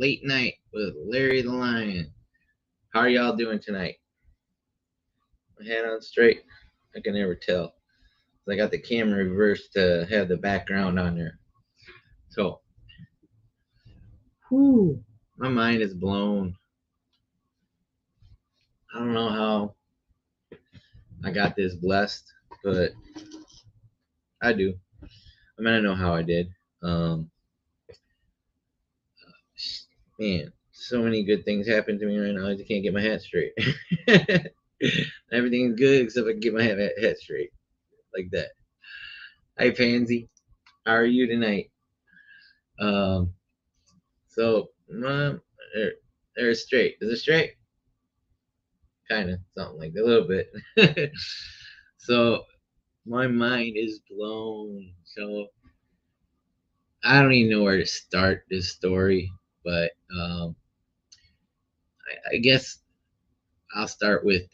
Late Night with Larry the Lion. How are y'all doing tonight? My hat on straight? I can never tell. I got the camera reversed to have the background on there. So, whew, my mind is blown. I don't know how I got this blessed, but I do. I mean, I know how I did. Um, Man, so many good things happen to me right now. I just can't get my hat straight. Everything's good except I can get my head straight like that. Hi, Pansy. How are you tonight? Um, so, mom, they're straight. Is it straight? Kind of, something like that, a little bit. So, my mind is blown. So, I don't even know where to start this story, but I guess I'll start with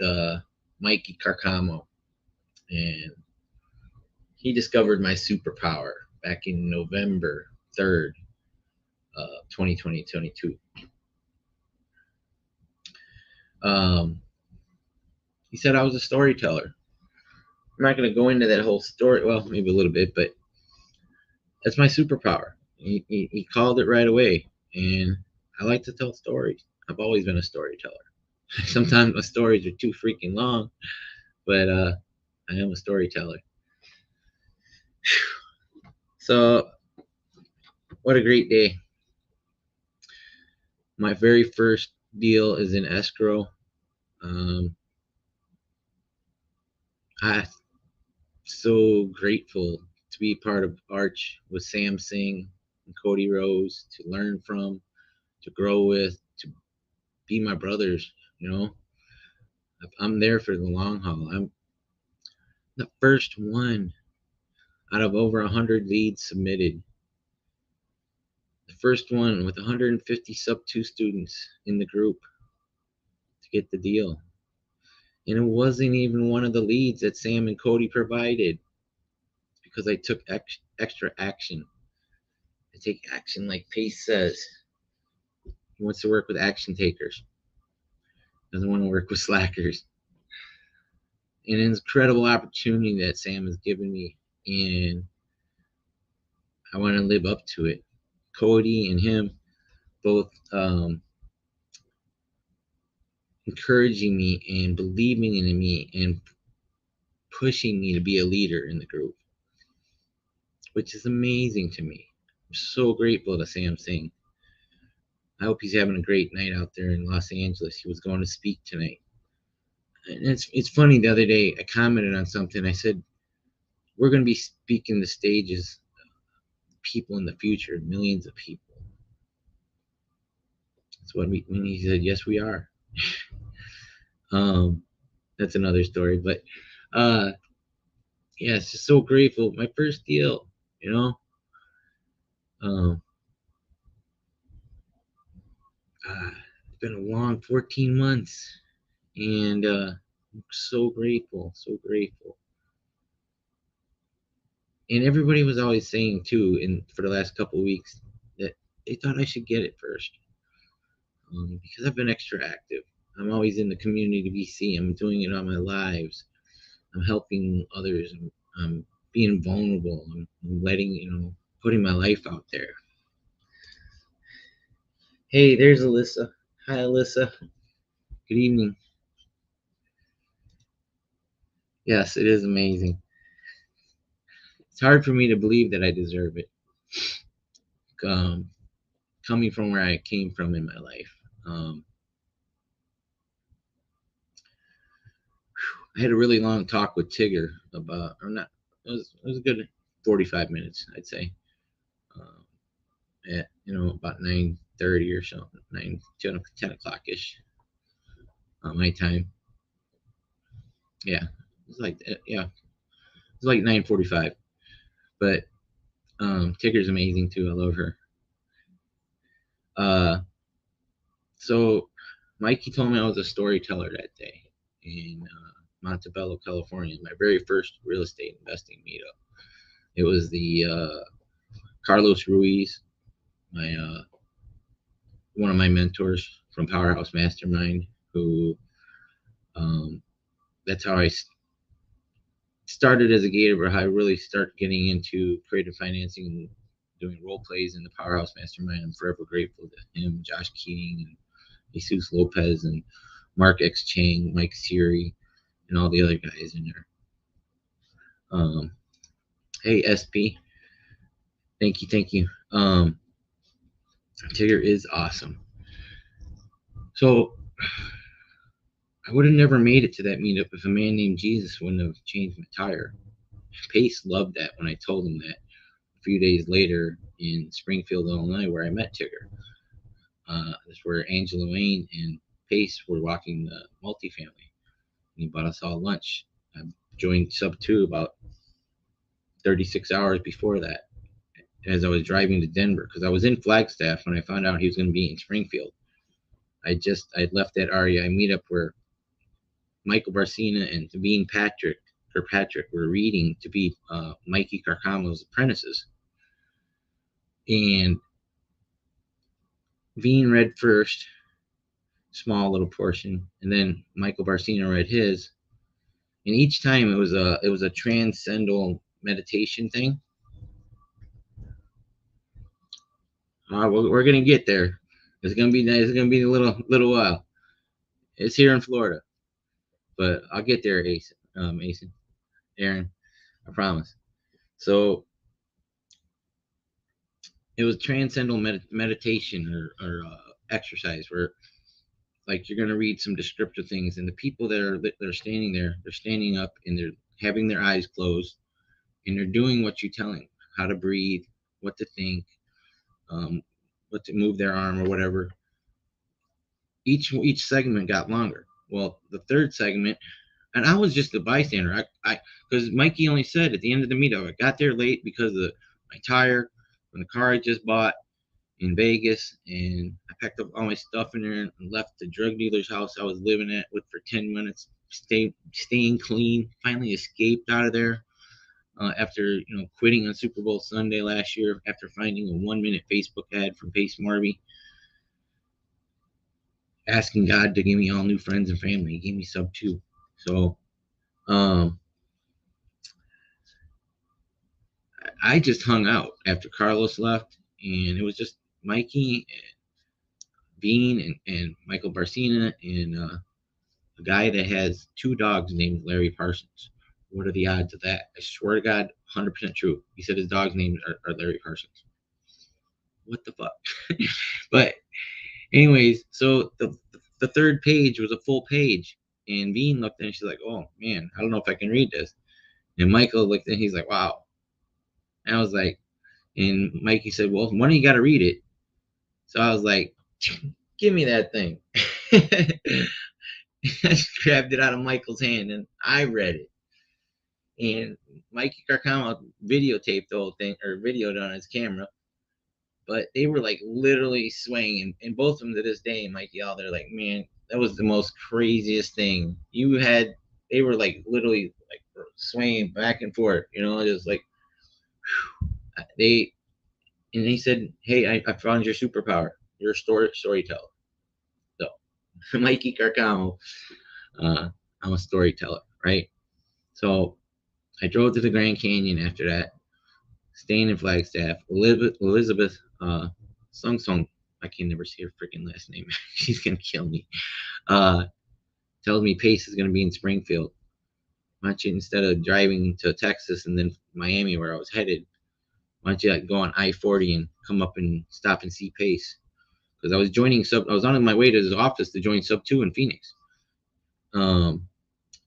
Mikey Carcamo. And he discovered my superpower back in November 3rd, 2022. He said I was a storyteller. I'm not going to go into that whole story. Well, maybe a little bit, but that's my superpower. He called it right away. And I like to tell stories. I've always been a storyteller. Sometimes my stories are too freaking long, but I am a storyteller. So, what a great day. My very first deal is in escrow. I'm so grateful to be part of Arch with Sam Singh and Cody Rose, to learn from, to grow with, to be my brothers. You know, I'm there for the long haul. I'm the first one out of over 100 leads submitted. The first one with 150 sub 2 students in the group to get the deal. And it wasn't even one of the leads that Sam and Cody provided, because I took extra action. I take action like Pace says. He wants to work with action takers. Doesn't want to work with slackers. And an incredible opportunity that Sam has given me, and I want to live up to it. Cody and him both encouraging me and believing in me and pushing me to be a leader in the group, which is amazing to me. I'm so grateful to Sam Singh. I hope he's having a great night out there in Los Angeles. He was going to speak tonight. And it's funny, the other day I commented on something. I said, we're going to be speaking the stages, people in the future, millions of people. That's what when he said, yes, we are. That's another story, but yeah, it's just so grateful. My first deal, you know. It's been a long 14 months, and I'm so grateful, so grateful. And everybody was always saying too, for the last couple of weeks, that they thought I should get it first, because I've been extra active. I'm always in the community BC. I'm doing it on my lives. I'm helping others. I'm being vulnerable. I'm letting, putting my life out there. Hey, there's Alyssa. Hi, Alyssa. Good evening. Yes, it is amazing. It's hard for me to believe that I deserve it. Coming from where I came from in my life. I had a really long talk with Tigger about, it was a good 45 minutes, I'd say. At, about 9:30 or so, 10 o'clock ish, my time. Yeah, it was like 9:45. But Tigger's amazing too. I love her. So Mikey told me I was a storyteller that day in Montebello, California, my very first real estate investing meetup. It was the Carlos Ruiz, my one of my mentors from Powerhouse Mastermind, who um, that's how I started as a gator, but how I really start getting into creative financing and doing role plays in the Powerhouse Mastermind. I'm forever grateful to him, Josh Keating, and Jesus Lopez, and Mark X Chang, Mike Siri, and all the other guys in there. Hey SP, thank you, thank you. Tigger is awesome. So I would have never made it to that meetup if a man named Jesus wouldn't have changed my tire. Pace loved that when I told him that a few days later in Springfield, Illinois, where I met Tigger. That's where Angela Wayne and Pace were walking the multifamily. And he bought us all lunch. I joined Sub 2 about 36 hours before that as I was driving to Denver because I was in Flagstaff when I found out he was going to be in Springfield. I'd left that REI meetup where Michael Barcina and Devine Kirkpatrick were reading to be Mikey Carcamo's apprentices. And Veen read first, small little portion, and then Michael Barcina read his. And each time it was a transcendental meditation thing. We're gonna get there. It's gonna be nice. It's gonna be a little while. It's here in Florida, but I'll get there, Mason, Aaron, I promise. So it was transcendental meditation or exercise where like you're gonna read some descriptive things, and the people that are standing there, they're standing up and they're having their eyes closed, and they're doing what you tell them, how to breathe, what to think, what to move their arm or whatever. Each segment got longer. Well, the third segment, and I was just a bystander. I because Mikey only said at the end of the meetup, I got there late because of my tire from the car I just bought in Vegas, and I packed up all my stuff in there and left the drug dealer's house I was living at with for 10 minutes, staying clean. Finally escaped out of there after quitting on Super Bowl Sunday last year after finding a 1-minute Facebook ad from Pace Morby asking God to give me all new friends and family. He gave me Sub 2. So I just hung out after Carlos left, and it was just Mikey, and Bean, and Michael Barcina, and a guy that has 2 dogs named Larry Parsons. What are the odds of that? I swear to God, 100% true. He said his dog's names are Larry Parsons. What the fuck? But anyways, so the third page was a full page, and Bean looked at it and she's like, "Oh man, I don't know if I can read this." And Michael looked at it and he's like, "Wow." And I was like, and Mikey said, "Well, one of you got to read it." So I was like, "Give me that thing." I grabbed it out of Michael's hand and I read it. And Mikey Carcamo videotaped the whole thing, or videoed on his camera. But they were like literally swaying, and both of them to this day, Mikey, all they're like, "Man, that was the most craziest thing you had." They were like literally like swaying back and forth, just like they. And he said, "Hey, I found your superpower. You're a storyteller." So, Mikey Carcamo, I'm a storyteller, right? So I drove to the Grand Canyon after that, staying in Flagstaff. Elizabeth Sung Sung, I can never say her freaking last name. She's gonna kill me. Tells me Pace is gonna be in Springfield. Why don't you, instead of driving to Texas and then Miami where I was headed, why don't you go on I-40 and come up and stop and see Pace? Because I was on my way to his office to join Sub 2 in Phoenix.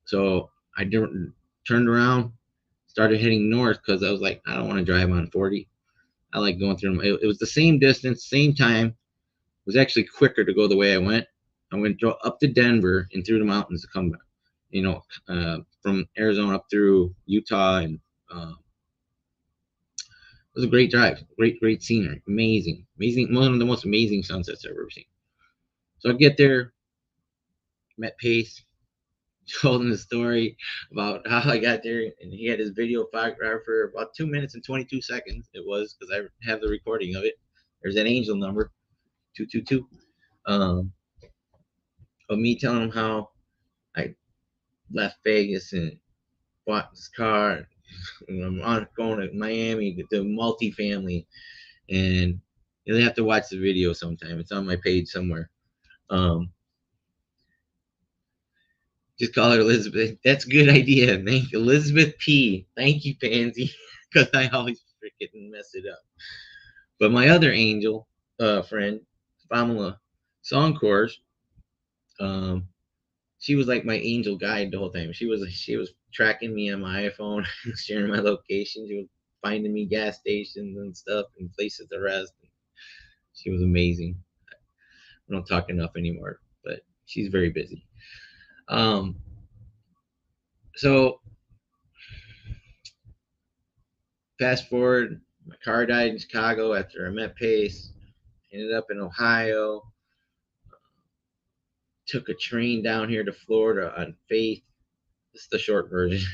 So I turned around, started heading north because I was like, I don't want to drive on 40. I like going through them. It was the same distance, same time. It was actually quicker to go the way I went. I went up to Denver and through the mountains to come back. From Arizona up through Utah, and it was a great drive. Great scenery. Amazing. One of the most amazing sunsets I've ever seen. So I get there, met Pace, told him the story about how I got there, and he had his video for about 2 minutes and 22 seconds. It was because I have the recording of it. There's that angel number. 222. Um, of me telling him how I left Vegas and bought this car. And I'm on going to Miami to multifamily, and you'll have to watch the video sometime. It's on my page somewhere. Um, just call her Elizabeth. That's a good idea. Thank Elizabeth P. Thank you, Pansy, because I always freaking mess it up. But my other angel friend, Pamela Songcourse, um, she was like my angel guide the whole time. She was tracking me on my iPhone, sharing my location. She was finding me gas stations and stuff and places to rest. She was amazing. I don't talk enough anymore, but she's very busy. Um, so fast forward, my car died in Chicago after I met Pace. Ended up in Ohio. Took a train down here to Florida on Faith. This is the short version.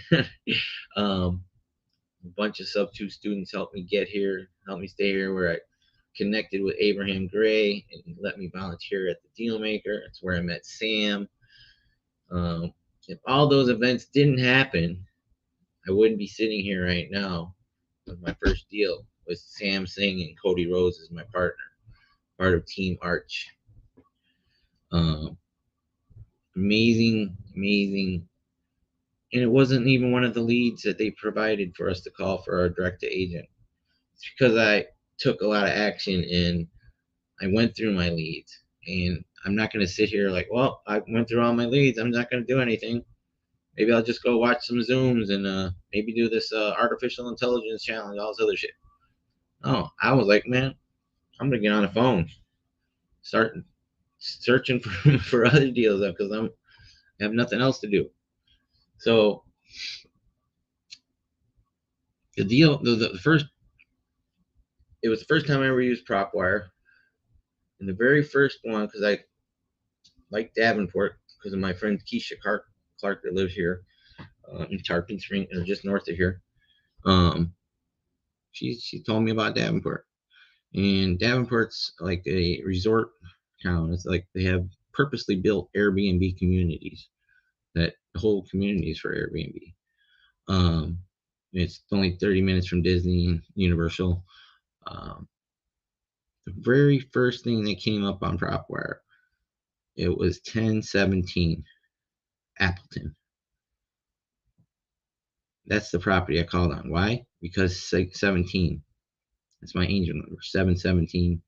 um, a bunch of sub two students helped me get here, helped me stay here, where I connected with Abraham Gray and let me volunteer at the Dealmaker. That's where I met Sam. If all those events didn't happen, I wouldn't be sitting here right now with my first deal with Sam Singh and Cody Rose as my partner, part of Team Arch. Um, amazing. And it wasn't even one of the leads that they provided for us to call for our direct to agent. It's because I took a lot of action and I went through my leads. And I'm not going to sit here like, well, I went through all my leads. I'm not going to do anything. Maybe I'll just go watch some Zooms and maybe do this artificial intelligence challenge, all this other shit. Oh, I was like, man, I'm going to get on the phone, start searching for other deals because I have nothing else to do. So the deal, the first, it was the first time I ever used PropWire. And the very first one, because I like Davenport, because of my friend Keisha Clark that lives here in Tarpon Spring, or just north of here. She told me about Davenport. And Davenport's like a resort town. It's like they have purposely built Airbnb communities that the whole community is for Airbnb. It's only 30 minutes from Disney and Universal. The very first thing that came up on PropWire, it was 1017 Appleton. That's the property I called on. Why? Because 17. That's my angel number. 717.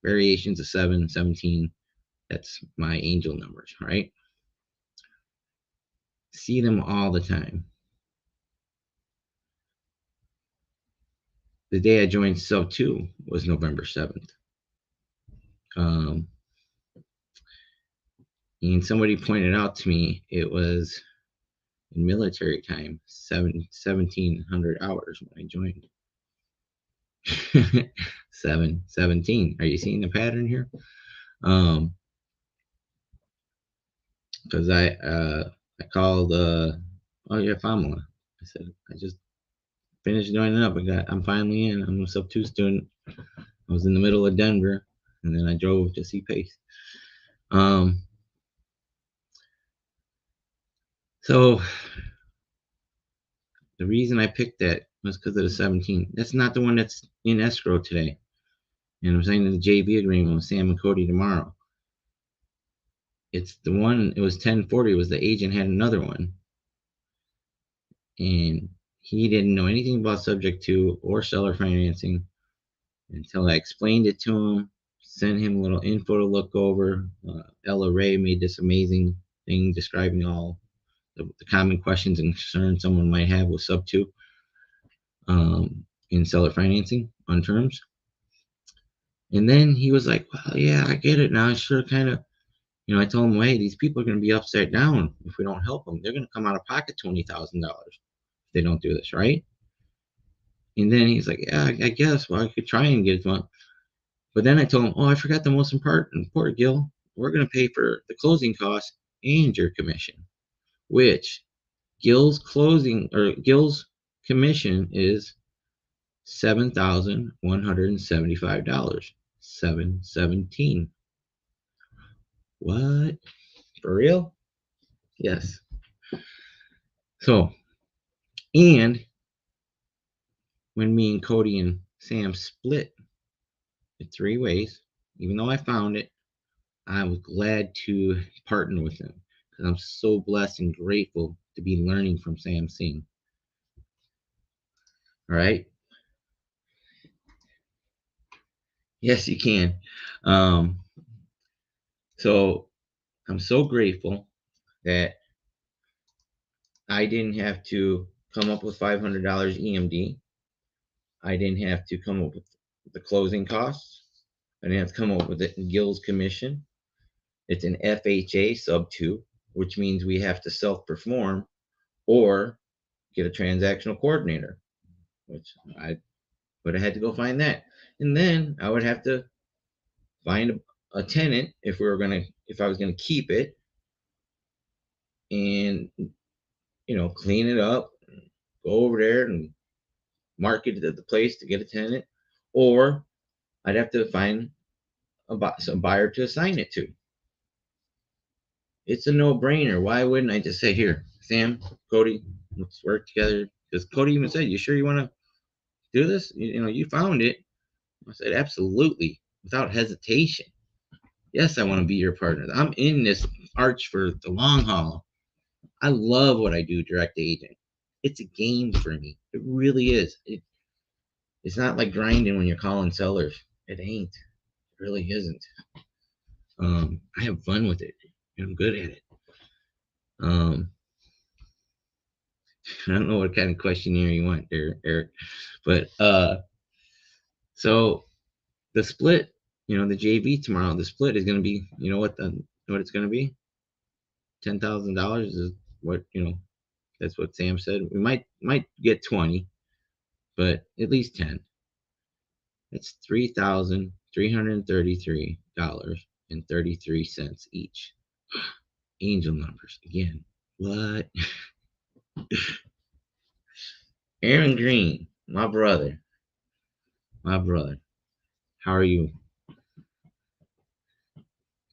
Variations of 717. That's my angel numbers, right? See them all the time. The day I joined Sub 2 was November 7th. And somebody pointed out to me it was in military time, 1700 hours when I joined. 717. Are you seeing the pattern here? Because I called oh yeah, Famila. I said I just finished joining up. I'm finally in. I'm a sub 2 student. I was in the middle of Denver, and then I drove to see Pace. So the reason I picked that was because of the 17. That's not the one that's in escrow today. And I'm saying the JV agreement with Sam and Cody tomorrow. It's the one, it was 1040. It was the agent had another one. And he didn't know anything about subject to or seller financing until I explained it to him, sent him a little info to look over. Ella Ray made this amazing thing describing all the common questions and concerns someone might have with sub 2 in seller financing on terms. And then he was like, well, yeah, I get it now. I sure kind of, I told him, hey, these people are going to be upside down if we don't help them. They're going to come out of pocket $20,000 if they don't do this, right? And then he's like, yeah, I guess. Well, I could try and get one. But then I told him, oh, I forgot the most important, Gil. We're going to pay for the closing costs and your commission, which Gil's commission is $7,175. 717. What? For real? Yes. So, and when me and Cody and Sam split it 3 ways, even though I found it, I was glad to partner with him because I'm so blessed and grateful to be learning from Sam Singh. All right. Yes, you can. Um, so I'm so grateful that I didn't have to come up with $500 EMD. I didn't have to come up with the closing costs. I didn't have to come up with the Gill's commission. It's an FHA sub 2, which means we have to self perform or get a transactional coordinator, which I would have had to go find that. And then I would have to find a tenant if I was gonna keep it and clean it up, go over there and market the place to get a tenant, or I'd have to find some buyer to assign it to. It's a no-brainer. Why wouldn't I just say, here, Sam, Cody, let's work together? Because Cody even said, you sure you want to do this? You found it. I said, absolutely, without hesitation. Yes, I want to be your partner. I'm in this arch for the long haul. I love what I do, direct agent. It's a game for me. It really is. It's not like grinding when you're calling sellers. It ain't. It really isn't. I have fun with it. And I'm good at it. Um, I don't know what kind of questionnaire you want there, Eric, but so the split, the JV tomorrow, the split is going to be, what it's going to be? $10,000 is what that's what Sam said. We might get 20, but at least 10. It's $3,333.33 each. Angel numbers again. What? Aaron Green, my brother. How are you?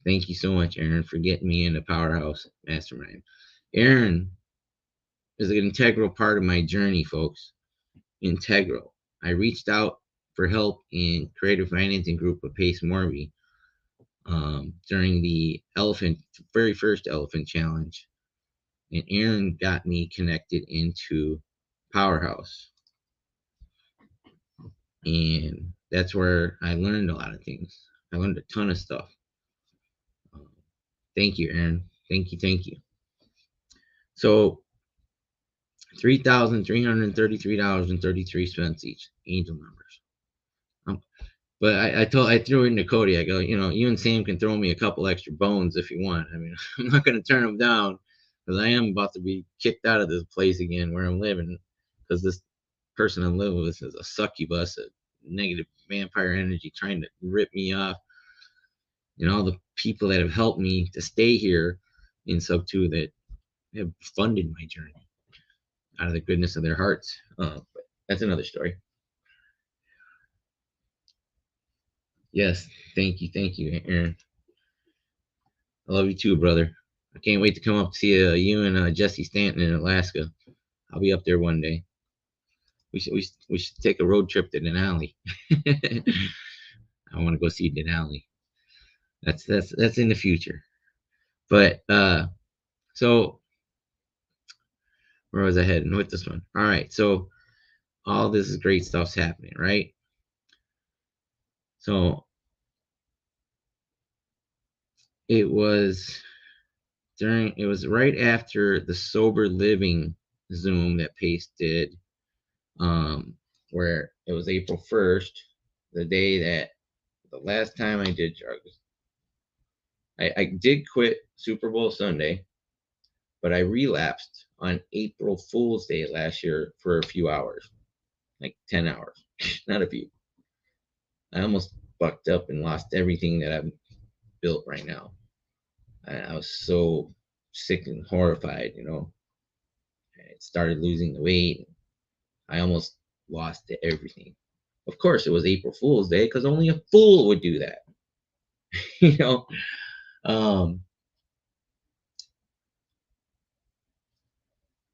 Thank you so much, Aaron, for getting me into Powerhouse Mastermind. Aaron is an integral part of my journey, folks. Integral. I reached out for help in creative financing group with Pace Morby during the very first elephant challenge. And Aaron got me connected into Powerhouse. And that's where I learned a lot of things. I learned a ton of stuff. Thank you, Aaron. Thank you. So $3,333.33 each, angel numbers. But I threw it into Cody. I go, you and Sam can throw me a couple extra bones if you want. I mean, I'm not going to turn them down because I am about to be kicked out of this place again where I'm living because this person I'm living with is a succubus, a negative vampire energy trying to rip me off. All the people that have helped me to stay here in sub 2 that have funded my journey out of the goodness of their hearts. But that's another story. Yes, thank you, Aaron. I love you too, brother. I can't wait to come up to see you and Jesse Stanton in Alaska. I'll be up there one day. We should take a road trip to Denali. I want to go see Denali. That's in the future. But so where was I heading with this one? All right, so all this is great stuff's happening, right? So it was right after the sober living Zoom that Pace did, where it was April 1st, the day that the last time I did drugs. I did quit Super Bowl Sunday, but I relapsed on April Fool's Day last year for a few hours, like 10 hours, not a few. I almost bucked up and lost everything that I've built right now. I was so sick and horrified, I started losing the weight. I almost lost everything. Of course, it was April Fool's Day because only a fool would do that. you know, um,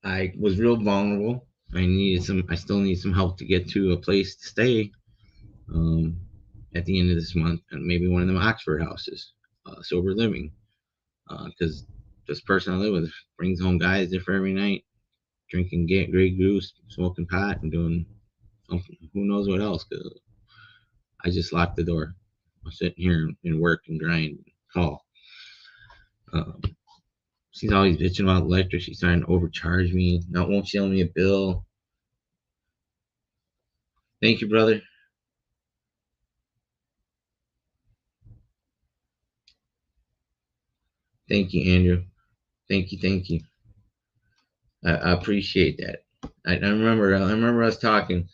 I was real vulnerable. I still need some help to get to a place to stay um, at the end of this month, and maybe one of them Oxford houses, sober living, because this person I live with brings home guys there for every night, drinking Grey Goose, smoking pot, and doing something, who knows what else. Cause I just locked the door. I'm sitting here and work and grind, and call. Um, she's always bitching about electric. She's trying to overcharge me. Not won't sell me a bill. Thank you, brother. Thank you, Andrew. Thank you, thank you. I appreciate that. I remember. I remember us talking.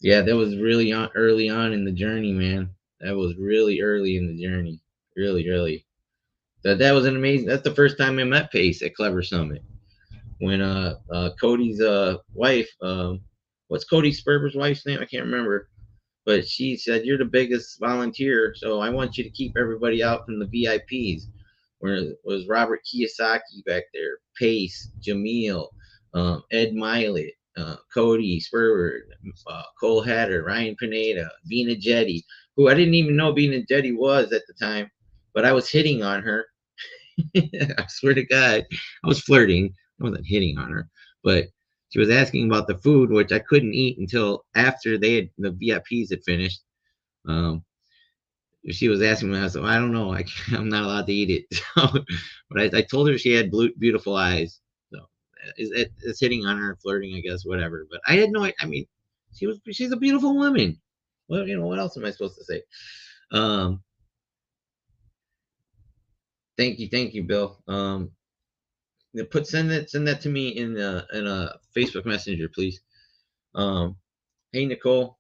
Yeah, that was really early on in the journey, man. That was really early in the journey. Really early. That was an amazing. That's the first time I met Pace at Clever Summit. When Cody's wife, what's Cody Sperber's wife's name? I can't remember, but she said you're the biggest volunteer, so I want you to keep everybody out from the VIPs. Where was Robert Kiyosaki back there, Pace, Jamil, Ed Milet, Cody Sperber, Cole Hatter, Ryan Pineda, Vina Jetty, who I didn't even know Vina Jetty was at the time, but I was hitting on her. I swear to God, I was flirting. I wasn't hitting on her, but she was asking about the food, which I couldn't eat until after the VIPs had finished. Um, she was asking me, I said, well, I don't know, I'm not allowed to eat it. So, but I told her she had beautiful eyes. So it's hitting on her, flirting, I guess, whatever. But I had no, I mean, she's a beautiful woman. Well, what else am I supposed to say? Um, thank you, Bill. Send that to me in a Facebook Messenger, please. Um, hey Nicole,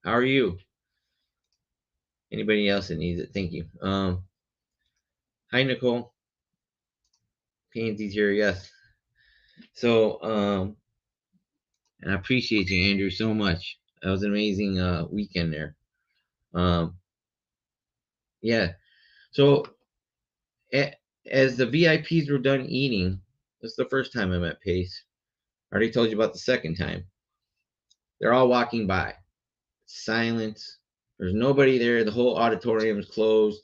how are you? Anybody else that needs it? Thank you. Hi Nicole, Pansy's here. Yes. So and I appreciate you, Andrew, so much. That was an amazing weekend there. Um, yeah. So a- as the VIPs were done eating, this is the first time I met Pace. I already told you about the second time. They're all walking by. Silence. There's nobody there. The whole auditorium is closed.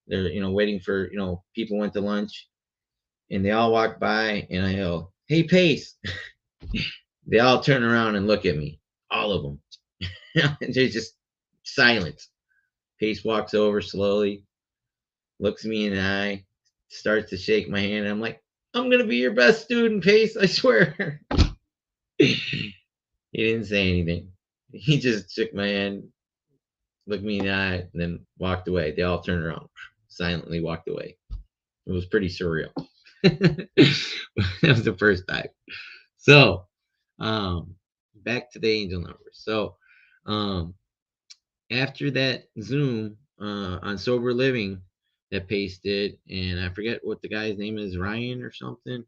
They're waiting for people went to lunch, and they all walk by, and I go, "Hey, Pace!" They all turn around and look at me, all of them. There's just silence. Pace walks over slowly, looks me in the eye, starts to shake my hand. I'm like, "I'm gonna be your best student, Pace. I swear." He didn't say anything. He just shook my hand, looked me in the eye, and then walked away. They all turned around, silently walked away. It was pretty surreal. That was the first time. So, back to the angel numbers. So, um, after that Zoom on sober living that Pace did, and I forget what the guy's name is, Ryan or something.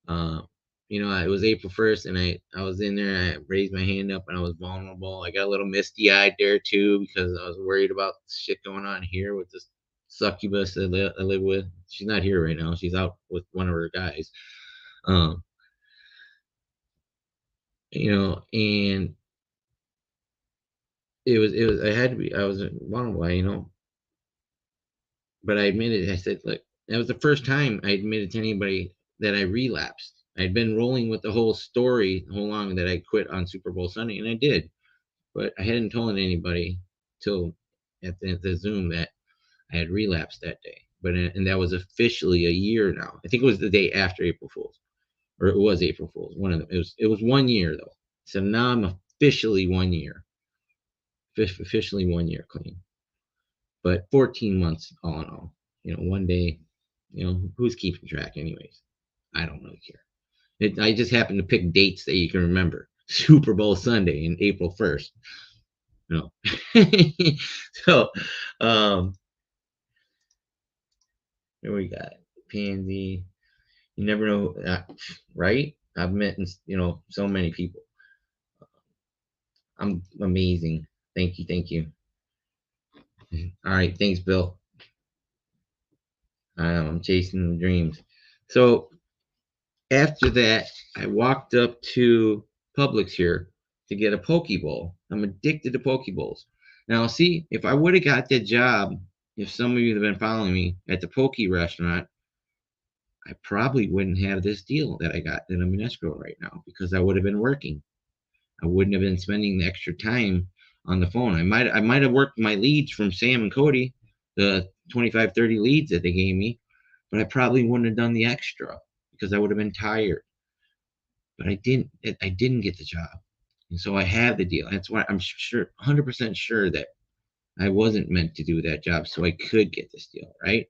Uh, it was April 1st, and I was in there. I raised my hand up, and I was vulnerable. I got a little misty eyed there too because I was worried about shit going on here with this succubus I live with. She's not here right now. She's out with one of her guys. Um, and it was I had to be I was vulnerable, but I admitted. I said, look, that was the first time I admitted to anybody that I relapsed. I'd been rolling with the whole story the whole long that I quit on Super Bowl Sunday, and I did, but I hadn't told anybody till at the Zoom that I had relapsed that day. But and that was officially a year now. I think it was the day after April Fool's, or it was April Fool's. One of them. It was 1 year though. So now I'm officially 1 year, officially 1 year clean. But 14 months all in all. One day. Who's keeping track anyways? I don't really care. I just happen to pick dates that you can remember. Super Bowl Sunday and April 1st. No. So, um, here we got Pansy. You never know, right? I've met so many people. I'm amazing. Thank you, thank you. All right, thanks, Bill. I'm chasing the dreams. So after that, I walked up to Publix here to get a Poke Bowl. I'm addicted to Poke Bowls. Now, see, if I would have got that job, if some of you have been following me at the Poke restaurant, I probably wouldn't have this deal that I got that I'm in escrow right now because I would have been working. I wouldn't have been spending the extra time on the phone. I might have worked my leads from Sam and Cody, the 25, 30 leads that they gave me, but I probably wouldn't have done the extra because I would have been tired. But I didn't get the job. And so I have the deal. That's why I'm sure 100% sure that I wasn't meant to do that job so I could get this deal, right?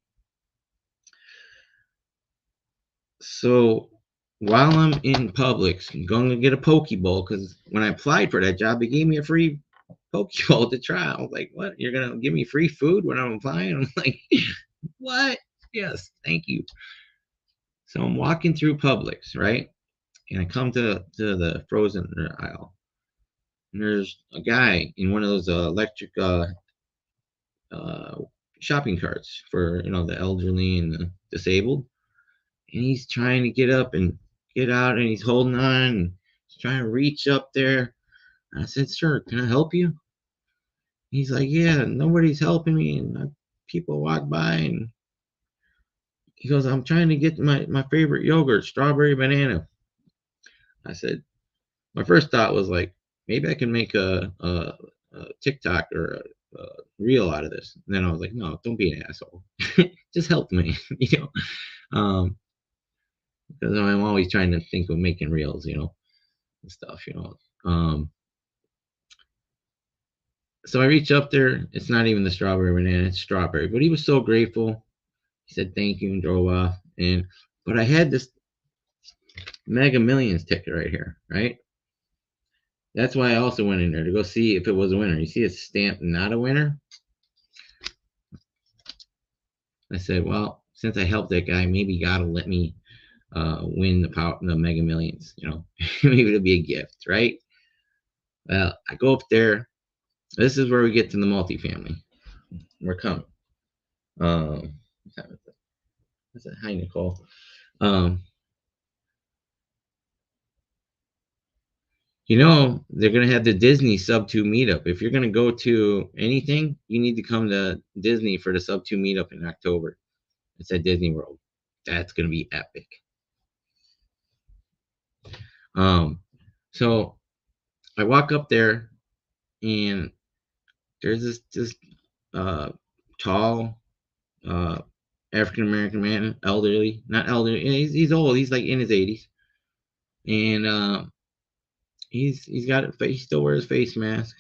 So while I'm in Publix, I'm going to get a Poke Bowl because when I applied for that job, they gave me a free Poke Bowl to try. I was like, what? You're going to give me free food when I'm applying? I'm like, what? Yes, thank you. So I'm walking through Publix, right? And I come to the frozen aisle. And there's a guy in one of those electric uh, shopping carts for the elderly and the disabled. And he's trying to get up and get out, and he's holding on, and he's trying to reach up there. And I said, "Sir, can I help you?" He's like, "Yeah, nobody's helping me, and people walk by." And he goes, "I'm trying to get my favorite yogurt, strawberry banana." I said, my first thought was like, maybe I can make a TikTok or a reel out of this. And then I was like, no, don't be an asshole. Just help me, because I'm always trying to think of making reels, and stuff. So I reach up there. It's not even the strawberry banana, it's strawberry. But he was so grateful. He said thank you and drove off. But I had this Mega Millions ticket right here, right? That's why I also went in there to go see if it was a winner. You see it's stamped not a winner. I said, well, since I helped that guy, maybe God will let me win the Mega Millions. Maybe it'll be a gift, right? Well, I go up there. This is where we get to the multifamily. We're coming. What time is it? What's that? Hi, Nicole. Um, they're gonna have the Disney Sub 2 meetup. If you're gonna go to anything, you need to come to Disney for the Sub 2 meetup in October. It's at Disney World. That's gonna be epic. Um, so I walk up there, and there's this uh tall uh African American man, elderly, not elderly. He's old. He's like in his 80s, and he's got it. He still wears face mask.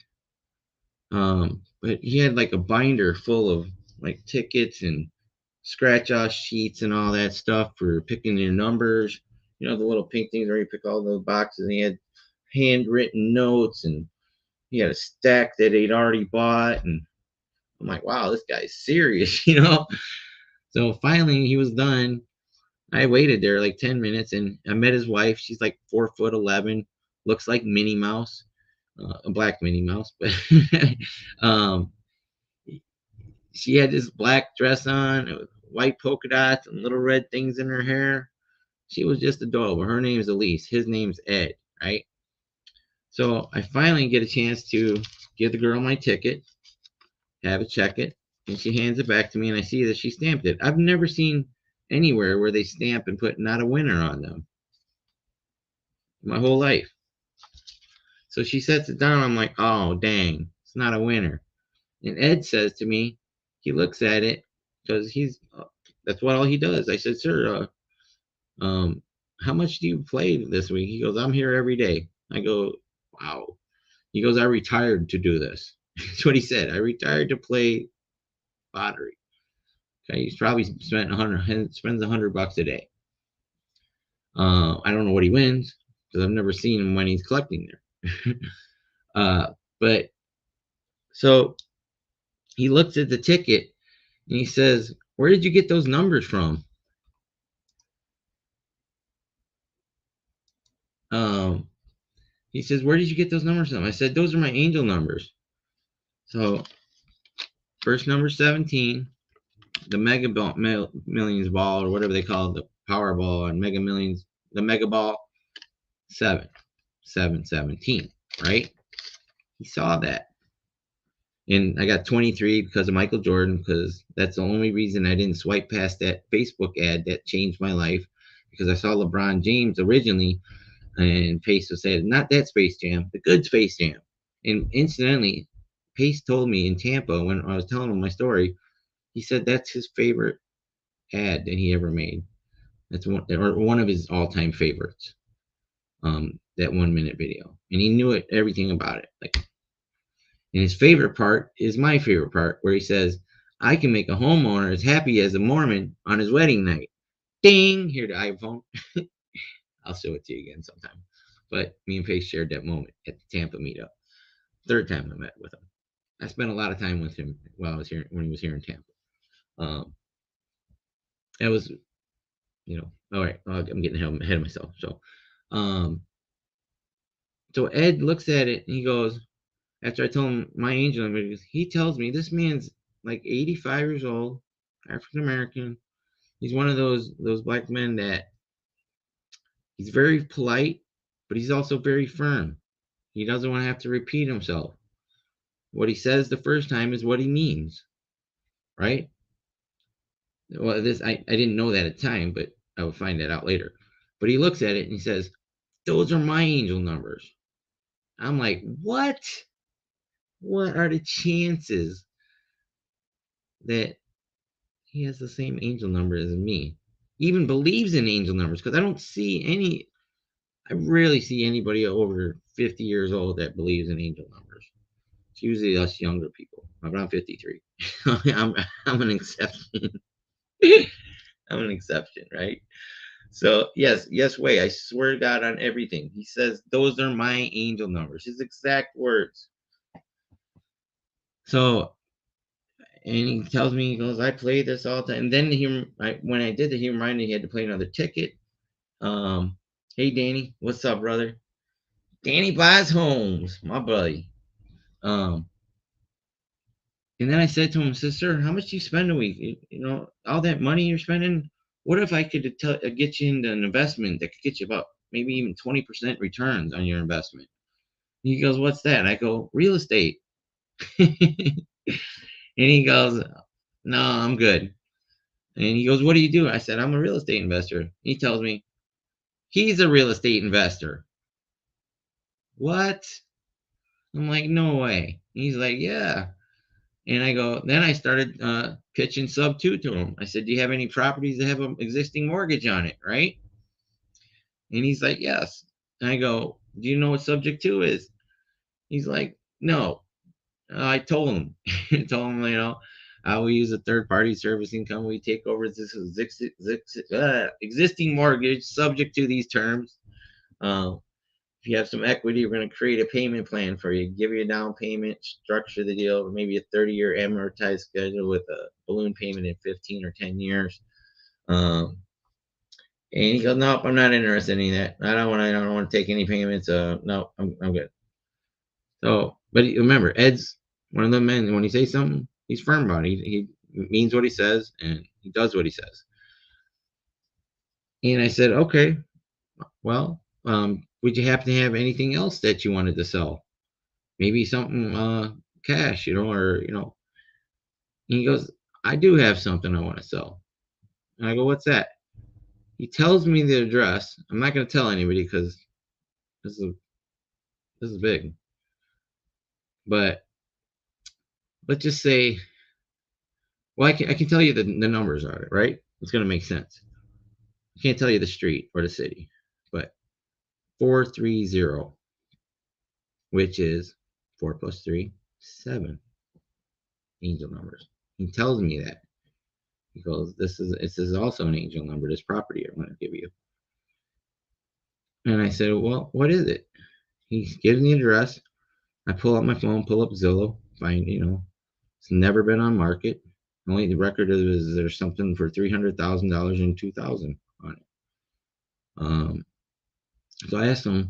But he had like a binder full of like tickets and scratch off sheets and all that stuff for picking your numbers. The little pink things where you pick all those boxes. And he had handwritten notes, and he had a stack that he'd already bought. And I'm like, wow, this guy's serious. So finally, he was done. I waited there like 10 minutes, and I met his wife. She's like 4'11", looks like Minnie Mouse, a black Minnie Mouse, but um, she had this black dress on with white polka dots and little red things in her hair. She was just adorable. Her name's Elise. His name's Ed, right? So I finally get a chance to give the girl my ticket, have it check it, and she hands it back to me, and I see that she stamped it. I've never seen anywhere where they stamp and put not a winner on them my whole life. So she sets it down. I'm like, oh, dang, it's not a winner. And Ed says to me, he looks at it because that's what all he does. I said, sir, how much do you play this week? He goes, I'm here every day. I go, wow. He goes, I retired to do this. That's what he said. I retired to play lottery. Okay, he's probably spends $100 a day. I don't know what he wins because I've never seen him when he's collecting there. But so he looks at the ticket and he says, "Where did you get those numbers from?" Um, He says, where did you get those numbers from? I said, those are my angel numbers. So first number 17, the Mega Ball, Millions Ball, or whatever they call it, the Powerball and Mega Millions, the Mega Ball, 7, 7, 17, right? He saw that. And I got 23 because of Michael Jordan, because that's the only reason I didn't swipe past that Facebook ad that changed my life, because I saw LeBron James originally, and Pace was saying, not that Space Jam, the good Space Jam. And incidentally, Pace told me in Tampa when I was telling him my story, he said that's his favorite ad that he ever made. That's one of his all-time favorites. That 1 minute video, and he knew everything about it. Like, and his favorite part is my favorite part, where he says, "I can make a homeowner as happy as a Mormon on his wedding night." Ding! Here, the iPhone. I'll show it to you again sometime. But me and Pace shared that moment at the Tampa meetup. Third time I met with him. I spent a lot of time with him while I was here when he was here in Tampa. That was, all right. I'm getting ahead of myself. So Ed looks at it and he goes, after I told him my angel number, he tells me this man's like 85 years old, African American. He's one of those black men that he's very polite, but he's also very firm. He doesn't want to have to repeat himself. What he says the first time is what he means, right? Well, I didn't know that at the time, but I will find that out later. But he looks at it and he says, "Those are my angel numbers." I'm like, what? What are the chances that he has the same angel number as me? He even believes in angel numbers, because I rarely see anybody over 50 years old that believes in angel numbers. It's usually us younger people. I'm 53. I'm an exception. I'm an exception, right? So yes, way. I swear to God on everything. He says those are my angel numbers. His exact words. So, and he tells me, he goes, I play this all the time. And then when I did it, he reminded me he had to play another ticket. Hey Danny, what's up, brother? Danny buys homes, my buddy. Um, and then I said to him, "Sister, how much do you spend a week? All that money you're spending. What if I could get you into an investment that could get you about maybe even 20% returns on your investment?" He goes, "What's that?" I go, "Real estate." And he goes, "No, I'm good." And he goes, "What do you do?" I said, "I'm a real estate investor." He tells me he's a real estate investor. What? I'm like, "No way." He's like, "Yeah." And I go, then I started pitching sub two to him. I said, "Do you have any properties that have an existing mortgage on it?" Right? And he's like, "Yes." And I go, "Do you know what subject two is?" He's like, "No." I told him, told him, we use a third party servicing company. We take over this existing mortgage subject to these terms. If you have some equity, we're going to create a payment plan for you, give you a down payment, structure the deal, maybe a 30-year amortized schedule with a balloon payment in 15 or 10 years. And he goes, "Nope, I'm not interested in that. I don't want to take any payments. No, I'm good." So, but remember, Ed's one of the men. When he says something, he's firm about it. He means what he says, and he does what he says. And I said, "Okay, well, would you happen to have anything else that you wanted to sell? Maybe something cash, or." And he goes, "I do have something I want to sell." And I go, "What's that?" He tells me the address. I'm not going to tell anybody because this is this is big. But let's just say, well, I can tell you the numbers on it, right? It's going to make sense. I can't tell you the street or the city, but 430, which is 4 plus 3, 7 angel numbers. He tells me that. He goes, this is also an angel number, this property I want to give you. And I said, "Well, what is it?" He gives me the address. I pull up my phone, pull up Zillow, find, it's never been on market. Only the record is there's something for $300,000 in 2000 on it. So I asked him,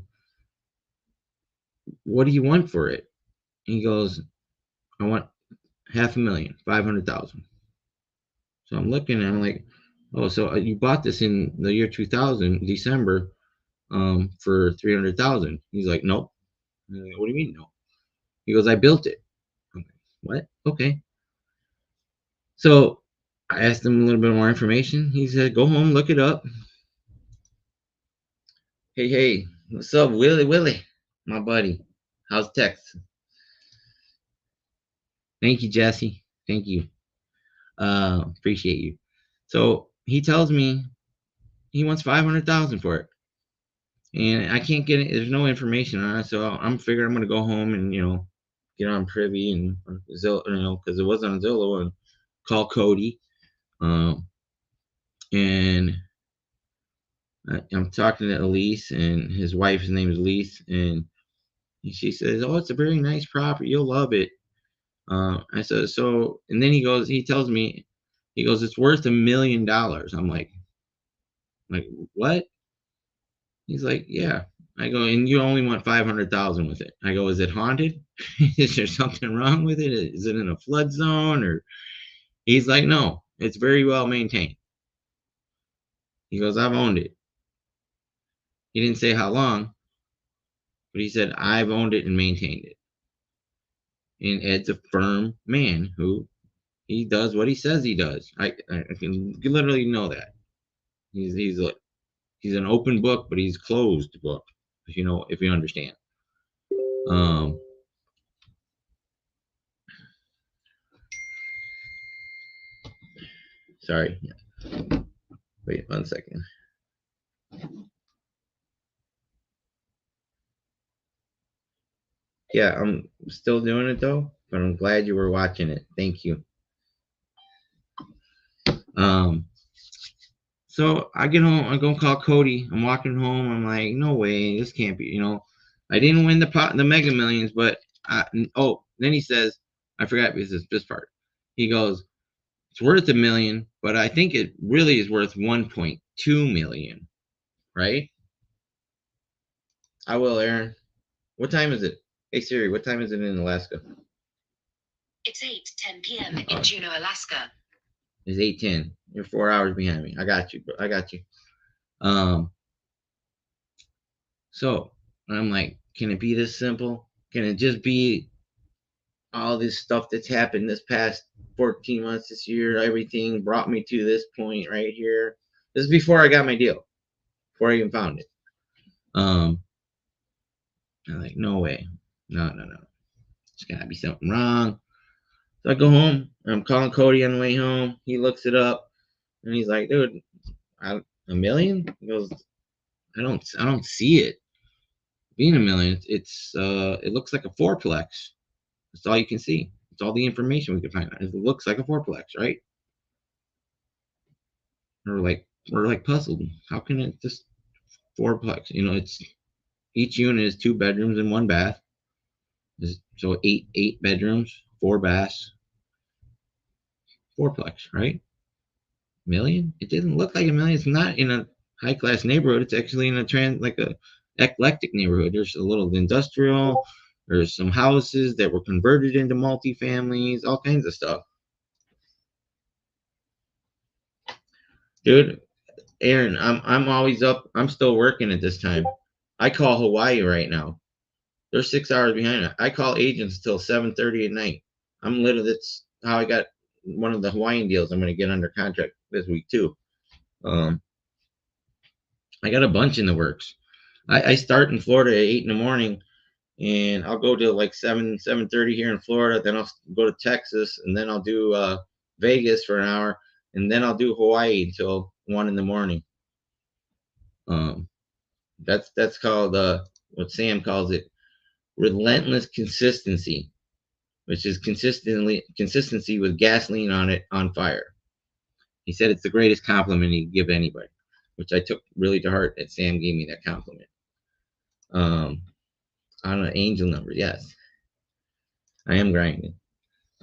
what do you want for it? And he goes, I want 500,000, 500,000. So I'm looking and I'm like, oh, so you bought this in the year 2000, December, for 300,000. He's like, nope. Like, what do you mean, no? He goes, I built it. I'm like, what? Okay. So I asked him a little bit more information. He said, go home, look it up. Hey, what's up, Willie? My buddy. How's Texas? Thank you, Jesse. Thank you. Appreciate you. So he tells me he wants 500,000 for it, and I can't get it. There's no information on it, so I'm figuring I'm gonna go home and get on Privy and Zillow, because it wasn't on Zillow, and call Cody. And I'm talking to Elise, and his wife's name is Elise, and she says, "Oh, it's a very nice property. You'll love it." I said, "So," and then he tells me, he goes, "It's worth $1 million." I'm like, what? He's like, yeah. I go, and you only want 500,000 with it. I go, is it haunted? Is there something wrong with it? Is it in a flood zone? Or he's like, no, it's very well maintained. He goes, I've owned it. He didn't say how long, but he said, I've owned it and maintained it. And Ed's a firm man who he does what he says he does. I can literally know that. He's like, he's an open book, but he's closed book. If you understand. Um, sorry. Wait 1 second. Yeah, I'm still doing it though, but I'm glad you were watching it. Thank you. Um, so I get home, I go call Cody. I'm walking home. I'm like, no way, this can't be. I didn't win the Mega Millions, but then he says, I forgot this part. He goes, it's worth $1 million, but I think it really is worth 1.2 million, right? I will, Aaron. What time is it? Hey Siri, what time is it in Alaska? It's 8:10 p.m. in Juneau, Alaska. It's 8:10. You're 4 hours behind me. I got you, bro. I got you. Um, so I'm like, can it be this simple? Can it just be all this stuff that's happened this past 14 months, this year? Everything brought me to this point right here. This is before I got my deal, before I even found it. I'm like, no way. No. There's gotta be something wrong. So I go home. I'm calling Cody on the way home. He looks it up and he's like, dude, a million? He goes, I don't see it being a million. It looks like a fourplex. That's all you can see. It's all the information we can find out. It looks like a fourplex, right? We're like puzzled. How can it just fourplex? It's each unit is 2 bedrooms and 1 bath. So eight bedrooms, 4 baths, fourplex, right? Million? It didn't look like a million. It's not in a high class neighborhood. It's actually in a eclectic neighborhood. There's a little industrial. There's some houses that were converted into multifamilies, all kinds of stuff. Dude, Aaron, I'm always up. I'm still working at this time. I call Hawaii right now. They're 6 hours behind. I call agents till 7:30 at night. I'm literally That's how I got one of the Hawaiian deals. I'm going to get under contract this week too. Um, I got a bunch in the works. I start in Florida at 8 in the morning, and I'll go to like 7:30 here in Florida. Then I'll go to Texas, and then I'll do Vegas for an hour, and then I'll do Hawaii until 1 in the morning. Um, that's called what Sam calls it, relentless consistency, which is consistency with gasoline on fire. He said it's the greatest compliment he could give anybody, which I took really to heart that Sam gave me that compliment. On an angel number, yes, I am grinding.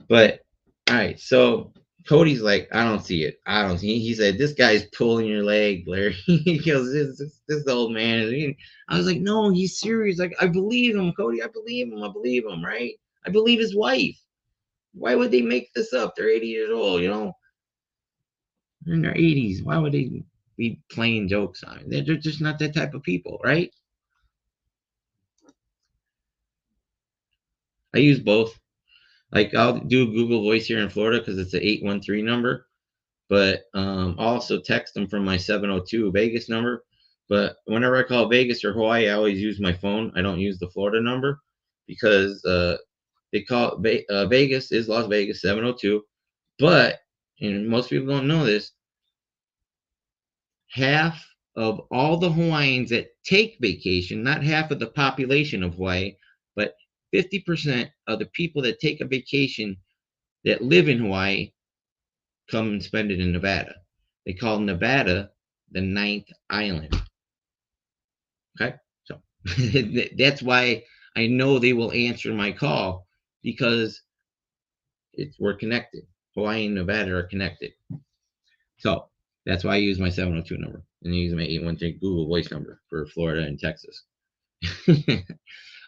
But all right, so Cody's like, I don't see it. I don't see it. He said, this guy's pulling your leg, Larry. He goes, this old man. I was like, no, he's serious. Like, I believe him, Cody. I believe him. I believe him, right? I believe his wife. Why would they make this up? They're 80 years old, you know? They're in their 80s. Why would they be playing jokes on it? They're just not that type of people, right? I use both. Like, I'll do Google Voice here in Florida because it's an 813 number. But also text them from my 702 Vegas number. But whenever I call Vegas or Hawaii, I always use my phone. I don't use the Florida number because they call Vegas is Las Vegas 702. But, and most people don't know this, half of all the Hawaiians that take vacation, not half of the population of Hawaii, but 50% of the people that take a vacation that live in Hawaii come and spend it in Nevada. They call Nevada the ninth island. Okay, so that's why I know they will answer my call because we're connected. Hawaii and Nevada are connected. So that's why I use my 702 number and I use my 813 Google Voice number for Florida and Texas.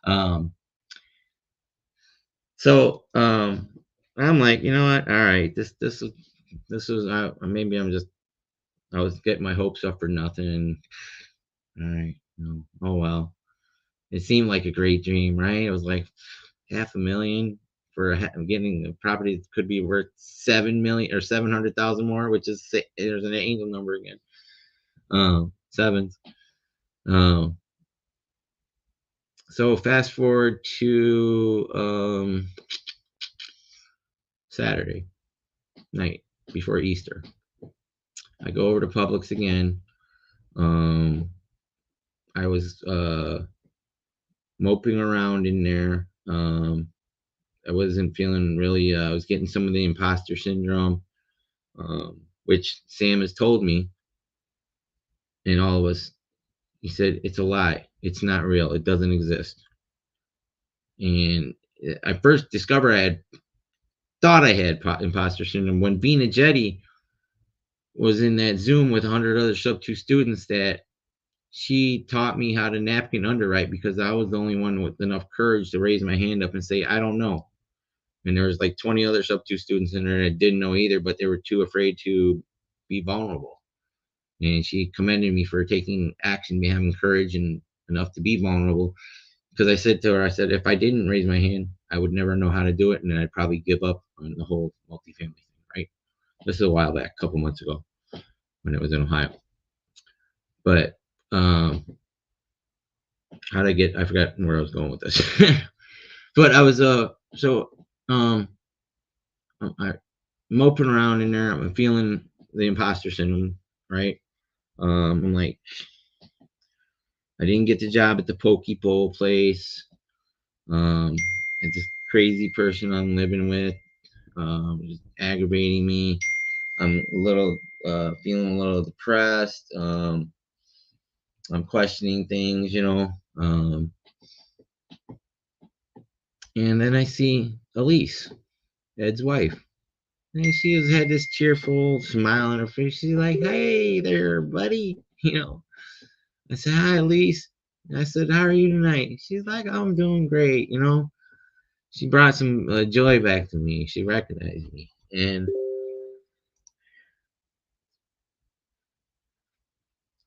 um, I'm like, you know what? All right, this was maybe I was getting my hopes up for nothing. All right, oh well. It seemed like a great dream, right? It was like $500,000 for getting a property that could be worth 7 million or 700,000 more, which is there's an angel number again. Sevens. Um, so fast forward to Saturday night before Easter. I go over to Publix again. I was moping around in there. I wasn't feeling really. I was getting some of the imposter syndrome, which Sam has told me, and all of us. He said it's a lie. It's not real. It doesn't exist. And I first discovered thought I had imposter syndrome when Vina Jetty was in that Zoom with 100 other sub 2 students that she taught me how to napkin underwrite because I was the only one with enough courage to raise my hand up and say, I don't know. And there was like 20 other sub 2 students in there that didn't know either, but they were too afraid to be vulnerable. And she commended me for taking action, me having courage and enough to be vulnerable. Because I said to her, I said, if I didn't raise my hand, I would never know how to do it, and then I'd probably give up on the whole multifamily thing, right? This is a while back, a couple months ago, when it was in Ohio. But I forgot where I was going with this. But I was I'm moping around in there. I'm feeling the imposter syndrome, right? I'm like, I didn't get the job at the poke bowl place. And this crazy person I'm living with, just aggravating me. I'm a little feeling a little depressed. I'm questioning things, and then I see Elise, Ed's wife. And she had this cheerful smile on her face. She's like, "Hey there, buddy." I said, "Hi, Elise." I said, "How are you tonight?" She's like, "I'm doing great." She brought some joy back to me. She recognized me, and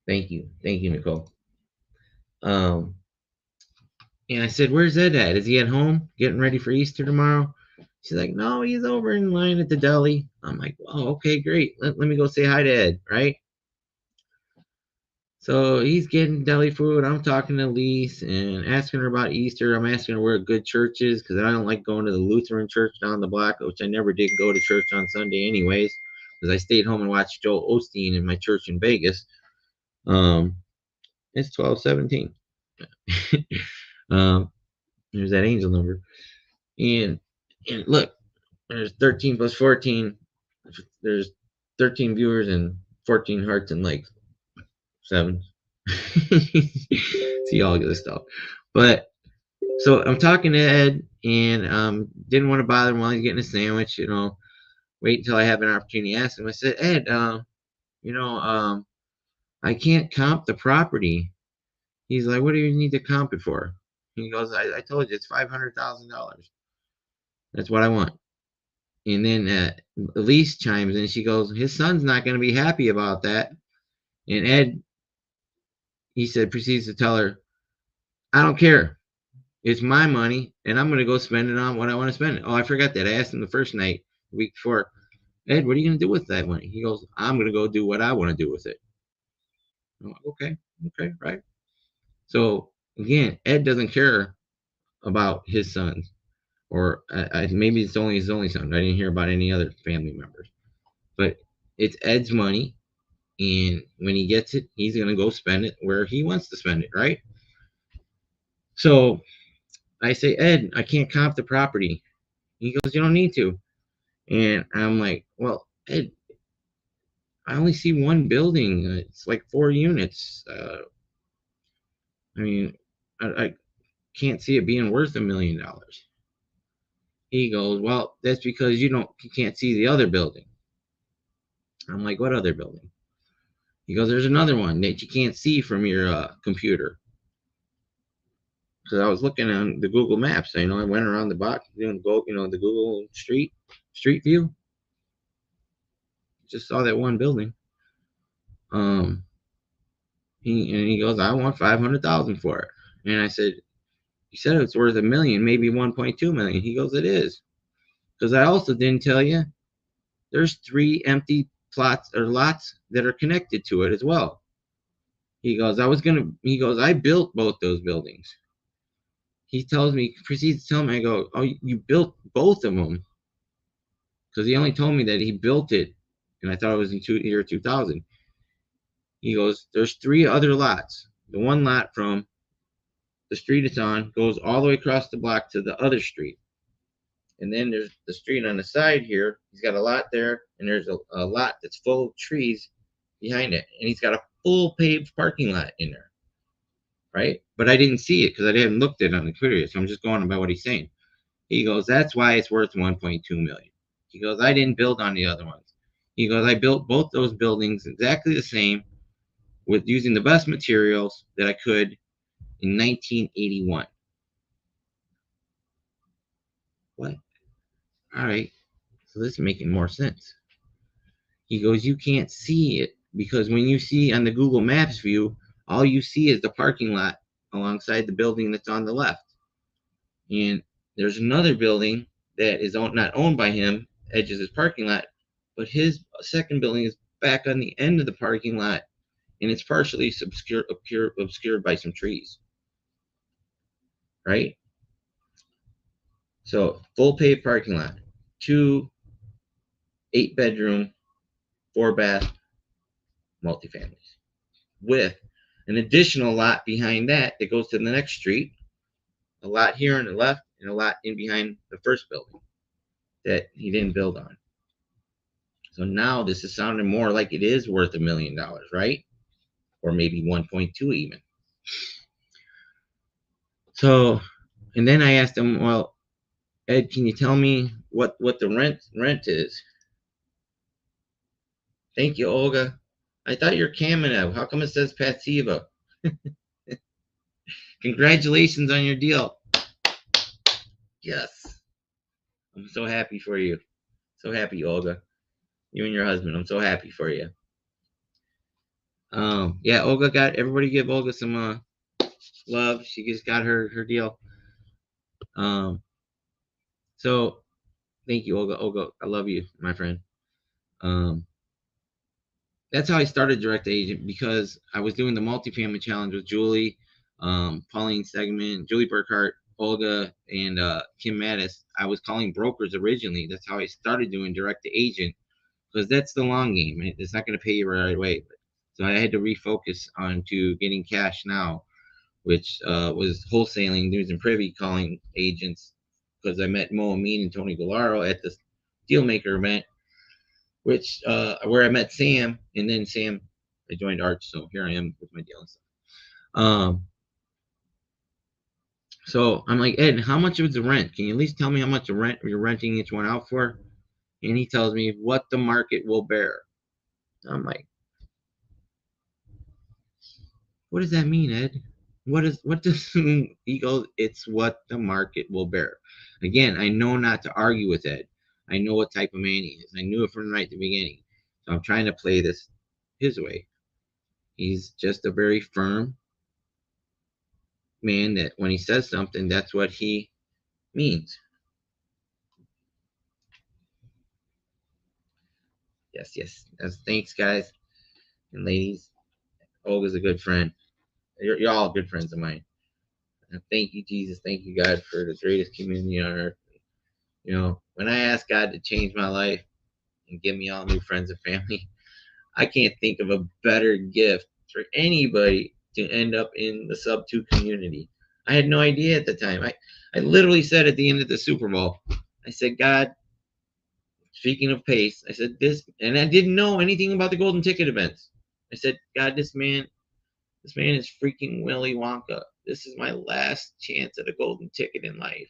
thank you, Nicole. Um, and I said, "Where's Ed at? Is he at home, getting ready for Easter tomorrow?" She's like, "No, he's over in line at the deli." I'm like, "Oh, okay, great. Let me go say hi to Ed, right?" So he's getting deli food. I'm talking to Lise and asking her about Easter. I'm asking her where a good church is because I don't like going to the Lutheran church down the block, which I never did go to church on Sunday anyways, because I stayed home and watched Joel Osteen in my church in Vegas. It's 1217. There's that angel number. And look, there's 13 plus 14. There's 13 viewers and 14 hearts and like 7. See all of this stuff. But so I'm talking to Ed and didn't want to bother him while he's getting a sandwich, wait until I have an opportunity to ask him. I said, Ed, you know, I can't comp the property. He's like, what do you need to comp it for? He goes, I told you it's $500,000. That's what I want. And then Elise chimes in. She goes, his son's not going to be happy about that. And Ed, he said, proceeds to tell her, I don't care. It's my money, and I'm going to go spend it on what I want to spend it. Oh, I forgot that. I asked him the first night, the week before, Ed, what are you going to do with that money? He goes, I'm going to go do what I want to do with it. I'm like, okay, right. So again, Ed doesn't care about his sons, or maybe it's only his only son. I didn't hear about any other family members, but it's Ed's money, and when he gets it, he's going to go spend it where he wants to spend it, right? So I say, Ed, I can't comp the property. He goes, you don't need to. And I'm like, well, Ed, I only see one building. It's like 4 units. I mean, I can't see it being worth $1 million. He goes, well, that's because you can't see the other building. I'm like, what other building? He goes, there's another one that you can't see from your computer. Because I was looking on the Google Maps. I went around the box doing the Google Street View. Just saw that one building. Um, he goes, I want 500,000 for it. And I said, you said it's worth $1 million, maybe 1.2 million. He goes, it is. Because I also didn't tell you there's 3 empty plots or lots that are connected to it as well. He goes, I built both those buildings. He proceeds to tell me, I go, oh, you built both of them? Because he only told me that he built it, and I thought it was in year 2000. He goes, there's 3 other lots. The one lot from the street it's on goes all the way across the block to the other street. And then there's the street on the side here. He's got a lot there, and there's a lot that's full of trees behind it. And he's got a full paved parking lot in there, right? But I didn't see it because I didn't look at it on the computer. So I'm just going by what he's saying. He goes, that's why it's worth 1.2 million. He goes, I didn't build on the other ones. He goes, I built both those buildings exactly the same with using the best materials that I could in 1981. What? All right. So this is making more sense. He goes, you can't see it because when you see on the Google Maps view, all you see is the parking lot alongside the building that's on the left. And there's another building that is not owned by him, edges his parking lot, but his second building is back on the end of the parking lot, and it's partially obscured by some trees. Right? So full paved parking lot, 2 8-bedroom, 4-bath multifamilies, with an additional lot behind that goes to the next street, a lot here on the left, and a lot in behind the first building that he didn't build on. So now this is sounding more like it is worth $1 million, right? Or maybe 1.2 even. So, and then I asked him, well, Ed, can you tell me what the rent is? Thank you, Olga. I thought you're Kamenev. How come it says Patsiva? Congratulations on your deal. Yes. I'm so happy for you. So happy, Olga. You and your husband. I'm so happy for you. Yeah, Olga got everybody give Olga some love. She just got her deal. So thank you, Olga. Olga, I love you, my friend. Um, that's how I started direct agent, because I was doing the multifamily challenge with Julie, Pauline Stegman, Julie Burkhart, Olga, and Kim Mattis. I was calling brokers originally. That's how I started doing direct to agent, because that's the long game. It's not going to pay you right away. So I had to refocus on to getting cash now, which was wholesaling news and privy, calling agents, because I met Mo Amin and Tony Galaro at the Dealmaker event, which where I met Sam, and then Sam, I joined Arch, so here I am with my deal and stuff. So I'm like, Ed, how much was the rent? Can you at least tell me how much the rent you're renting each one out for? And he tells me what the market will bear. I'm like, what does that mean, Ed? What does he goes, it's what the market will bear. Again, I know not to argue with Ed. I know what type of man he is. I knew it from right at the beginning. So I'm trying to play this his way. He's just a very firm man that when he says something, that's what he means. Yes, yes. Thanks, guys and ladies. Olga's a good friend. You're all good friends of mine. And thank you, Jesus. Thank you, God, for the greatest community on earth. You know, when I asked God to change my life and give me all new friends and family, I can't think of a better gift for anybody to end up in the sub 2 community. I had no idea at the time. I literally said at the end of the Super Bowl, I said, God, speaking of Pace, I said this, and I didn't know anything about the golden ticket events. I said, God, this man is freaking Willy Wonka. This is my last chance at a golden ticket in life.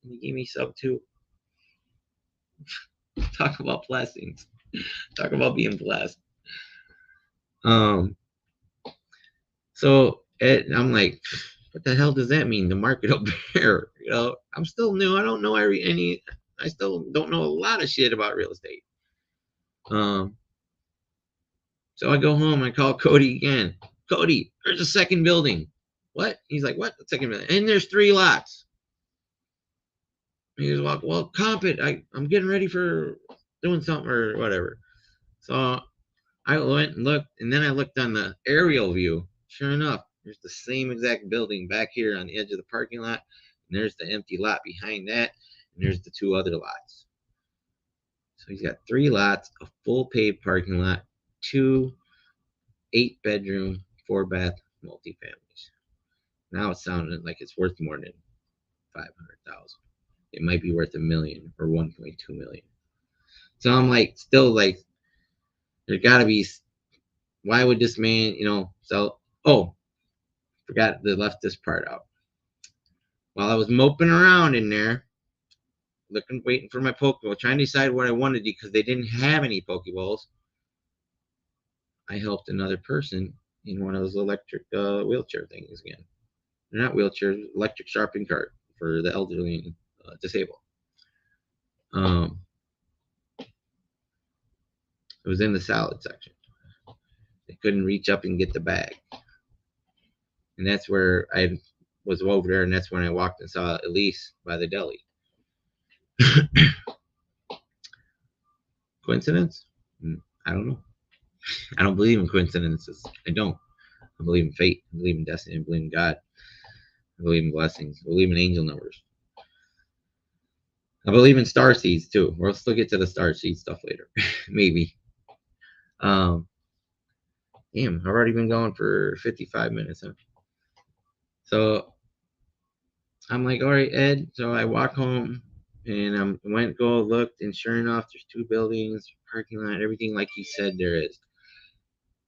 And he gave me sub 2. Talk about blessings. Talk about being blessed. So I'm like, what the hell does that mean? The market up there, you know? I'm still new. I don't know any. I still don't know a lot of shit about real estate. So I go home. I call Cody again. Cody, there's a second building. What? He's like, what? The second building? And there's 3 lots. He was like, well, comp it. I'm getting ready for doing something or whatever. So I went and looked, and then I looked on the aerial view. Sure enough, there's the same exact building back here on the edge of the parking lot, and there's the empty lot behind that, and there's the 2 other lots. So he's got 3 lots, a full paved parking lot, 2 8-bedroom, 4-bath multifamilies. Now it's sounding like it's worth more than 500,000. It might be worth $1 million or 1.2 million. So I'm like, still like, there got to be. Why would this man, sell? Oh, forgot they left this part out. While I was moping around in there, looking, waiting for my Pokeball, trying to decide what I wanted because they didn't have any Pokeballs, I helped another person in one of those electric wheelchair things again. They're not wheelchairs, electric shopping cart for the elderly and disabled. It was in the salad section. They couldn't reach up and get the bag. And that's where I was over there, and that's when I walked and saw Elise by the deli. Coincidence? I don't know. I don't believe in coincidences. I don't. I believe in fate. I believe in destiny. I believe in God. I believe in blessings. I believe in angel numbers. I believe in starseeds too. We'll still get to the starseed stuff later. Maybe. Damn, I've already been going for 55 minutes. Huh? So I'm like, all right, Ed. So I walk home and I went, looked, and sure enough, there's 2 buildings, parking lot, everything like he said there is.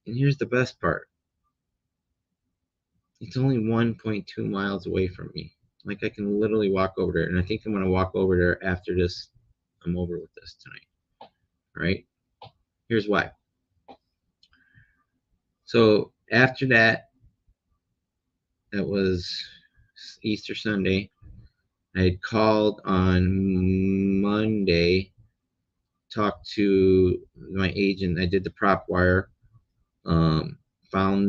And here's the best part. It's only 1.2 miles away from me. Like I can literally walk over there. And I think I'm going to walk over there after this. I'm over with this tonight. Right? Here's why. So after that, that was Easter Sunday. I had called on Monday, talked to my agent. I did the prop wire, found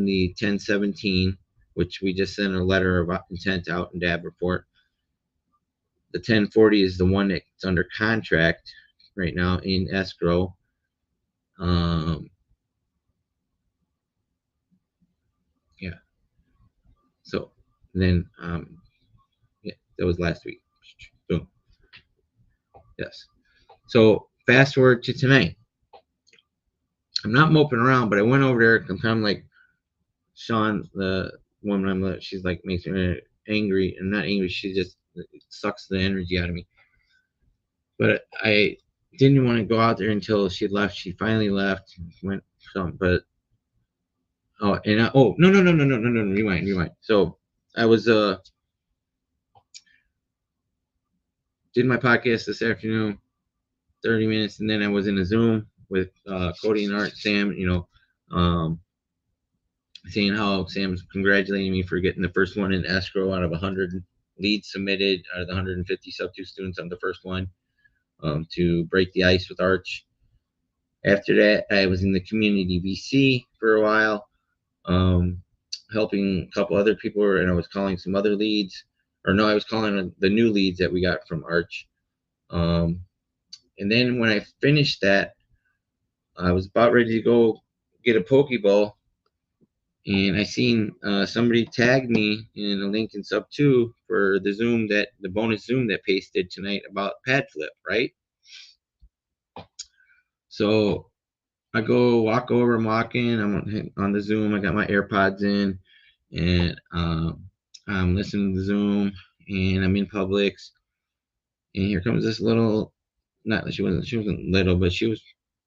the 1017, which we just sent a letter of intent out in DAB report. The 1040 is the one that's under contract right now in escrow. Yeah. So then, yeah, that was last week. Boom. Yes. So fast forward to tonight. I'm not moping around, but I went over there. I'm kind of like Sean, the woman I'm with. She's like makes me angry, and not angry. She just sucks the energy out of me. But I didn't want to go out there until she left. She finally left. Went some, but oh, and no, rewind. So I was did my podcast this afternoon. 30 minutes, and then I was in a Zoom with Cody and Art, Sam, saying how Sam's congratulating me for getting the first one in escrow out of 100 leads submitted out of the 150 sub 2 students. I'm the first one to break the ice with Arch. After that, I was in the community VC for a while, um, helping a couple other people, and I was calling some other leads. Or no, I was calling the new leads that we got from Arch. And then when I finished that, I was about ready to go get a Pokeball, and I seen somebody tagged me in a link in sub 2 for the bonus Zoom that Pace did tonight about pad flip, right? So I go walk over. I'm walking. I'm on the Zoom. I got my AirPods in, and I'm listening to the Zoom, and I'm in Publix, and here comes this little. Not she wasn't little, but she was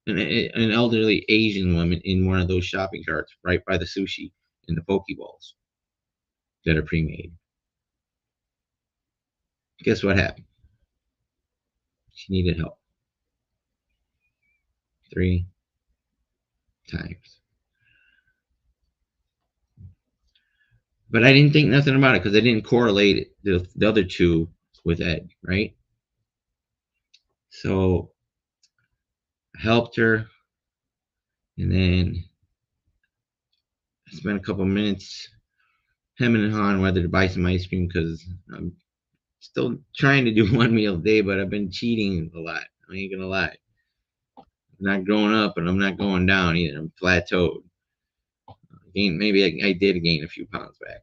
an elderly Asian woman in one of those shopping carts right by the sushi and the Pokeballs that are pre-made. Guess what happened? She needed help 3 times. But I didn't think nothing about it because I didn't correlate the other two with Ed, right? So I helped her, and then I spent a couple minutes hemming and hawing whether to buy some ice cream because I'm still trying to do one meal a day, but I've been cheating a lot. I ain't gonna lie. I'm not going up, and I'm not going down either. I'm plateaued. Maybe I did gain a few pounds back,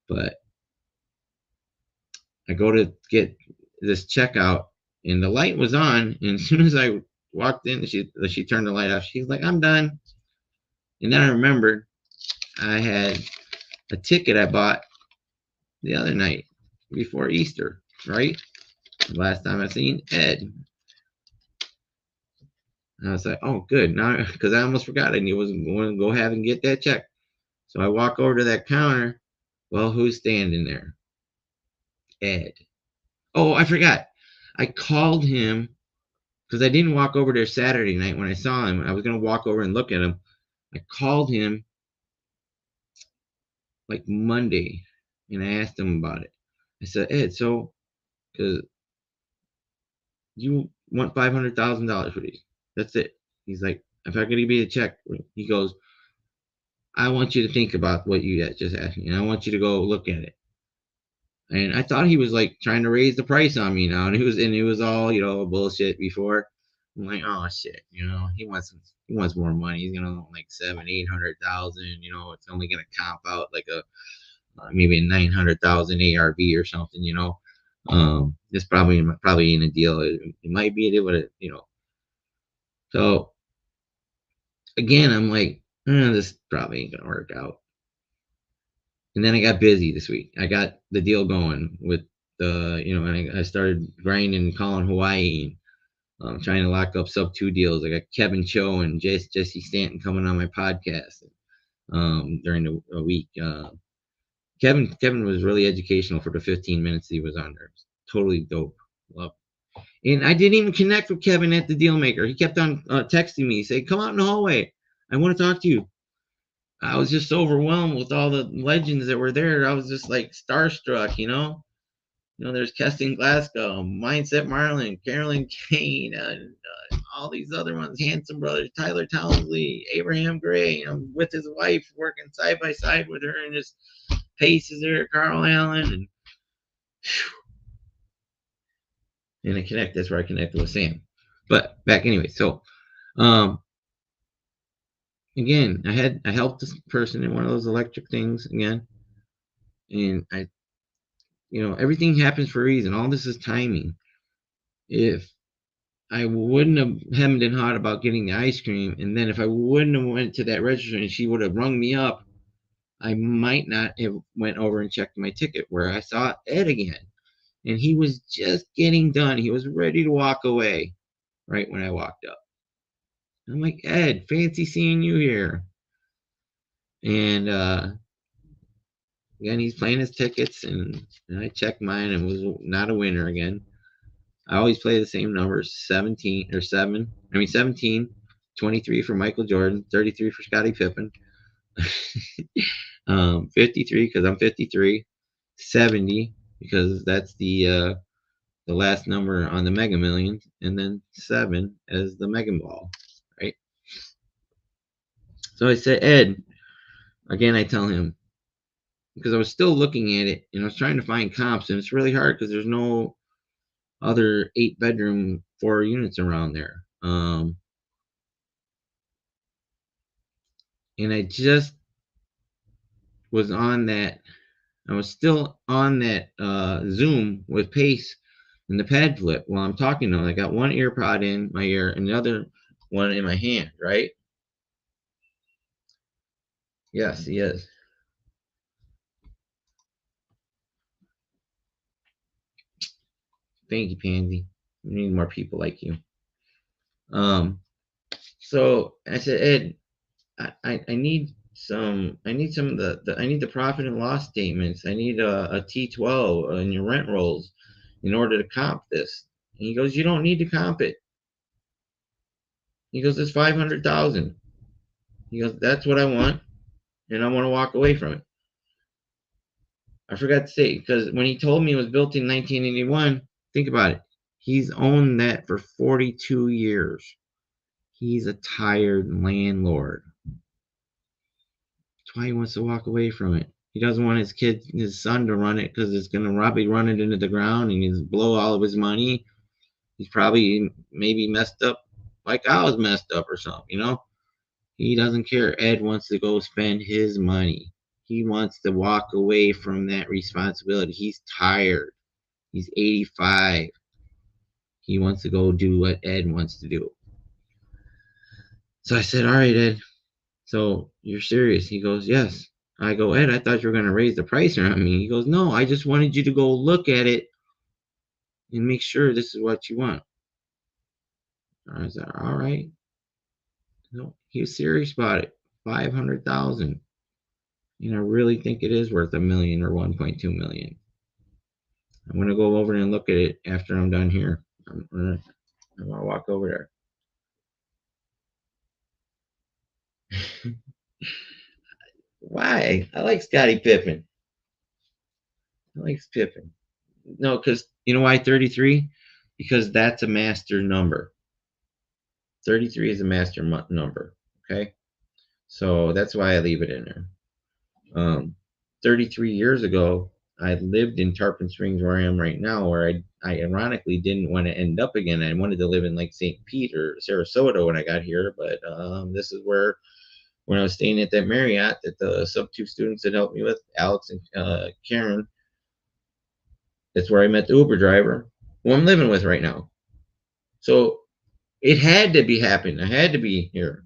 but I go to get this checkout, and the light was on. And as soon as I walked in, she turned the light off. She's like, "I'm done." And then I remembered I had a ticket I bought the other night before Easter, right? Last time I seen Ed. And I was like, "Oh, good." Now, because I almost forgot I was going to go have and get that check. So I walk over to that counter. Well, who's standing there? Ed. Oh, I forgot. I called him because I didn't walk over there Saturday night when I saw him. I was going to walk over and look at him. I called him like Monday, and I asked him about it. I said, "Ed, so because you want $500,000 for these, that's it." He's like, "If I could give you a check," he goes, "I want you to think about what you just asked me, and I want you to go look at it." And I thought he was like trying to raise the price on me now, and it was all bullshit before. I'm like, oh shit, he wants more money. He's gonna want like 700,000, 800,000. It's only gonna comp out like a maybe a 900,000 ARV or something. It's probably in a deal. It might be it, but. So again, I'm like, this probably ain't gonna work out. And then I got busy this week. I got the deal going with and I started grinding and calling Hawaii, and trying to lock up sub 2 deals. I got Kevin Cho and Jesse Stanton coming on my podcast during the week. Kevin was really educational for the 15 minutes he was on there. Totally dope. Love. And I didn't even connect with Kevin at the deal maker. He kept on texting me, say, "Come out in the hallway. I want to talk to you." I was just overwhelmed with all the legends that were there. I was just like starstruck. There's Keston Glasgow, Mindset Marlin, Carolyn Kane, all these other ones, Handsome Brothers, Tyler Townsley, Abraham Gray. I'm with his wife, working side by side with her, and just Pace is there, Carl Allen, and I connect. That's where I connected with Sam. But back anyway. So, again, I helped this person in one of those electric things again, and everything happens for a reason. All this is timing. If I wouldn't have hemmed and hawed about getting the ice cream, and then if I wouldn't have went to that register and she would have rung me up, I might not have went over and checked my ticket where I saw Ed again. And he was just getting done. He was ready to walk away right when I walked up. I'm like, "Ed, fancy seeing you here." And again, he's playing his tickets, and I checked mine and was not a winner again. I always play the same numbers: 17 or 7. I mean 17, 23 for Michael Jordan, 33 for Scottie Pippen, 53 because I'm 53, 70 because that's the last number on the Mega Millions, and then 7 as the Mega Ball, right? So I said, Ed, again, I tell him, because I was still looking at it and I was trying to find comps, and it's really hard because there's no other 8-bedroom 4 units around there. And I just was on that, I was still on that Zoom with Pace and the pad flip while I'm talking to him. I got one ear pod in my ear and the other one in my hand, right? Yes, he is. Thank you, Pansy. We need more people like you. So I said, Ed, I need some of I need the profit and loss statements. I need a T12 and your rent rolls in order to comp this. And he goes, you don't need to comp it. He goes, it's 500,000. He goes, that's what I want, and I want to walk away from it. I forgot to say, because when he told me it was built in 1981, think about it. He's owned that for 42 years. He's a tired landlord. That's why he wants to walk away from it. He doesn't want his son to run it because it's going to probably run it into the ground and he's blow all of his money. He's probably maybe messed up like I was messed up or something, you know? He doesn't care. Ed wants to go spend his money. He wants to walk away from that responsibility. He's tired. He's 85. He wants to go do what Ed wants to do. So I said, all right, Ed. So you're serious? He goes, yes. I go, Ed, I thought you were going to raise the price on me. He goes, no, I just wanted you to go look at it and make sure this is what you want. I said, all right. No, he was serious about it. 500,000. And I really think it is worth $1 million or 1.2 million. I'm gonna go over and look at it after I'm done here. I'm gonna walk over there. Why? I like Scottie Pippen. I like Pippen. No, because you know why 33? Because that's a master number. 33 is a master number. Okay, so that's why I leave it in there. 33 years ago, I lived in Tarpon Springs, where I am right now, where I ironically didn't want to end up again. I wanted to live in like St. Pete or Sarasota when I got here, but this is where, when I was staying at that Marriott, that the sub 2 students that helped me with, Alex and Karen, that's where I met the Uber driver who I'm living with right now. So it had to be happening. I had to be here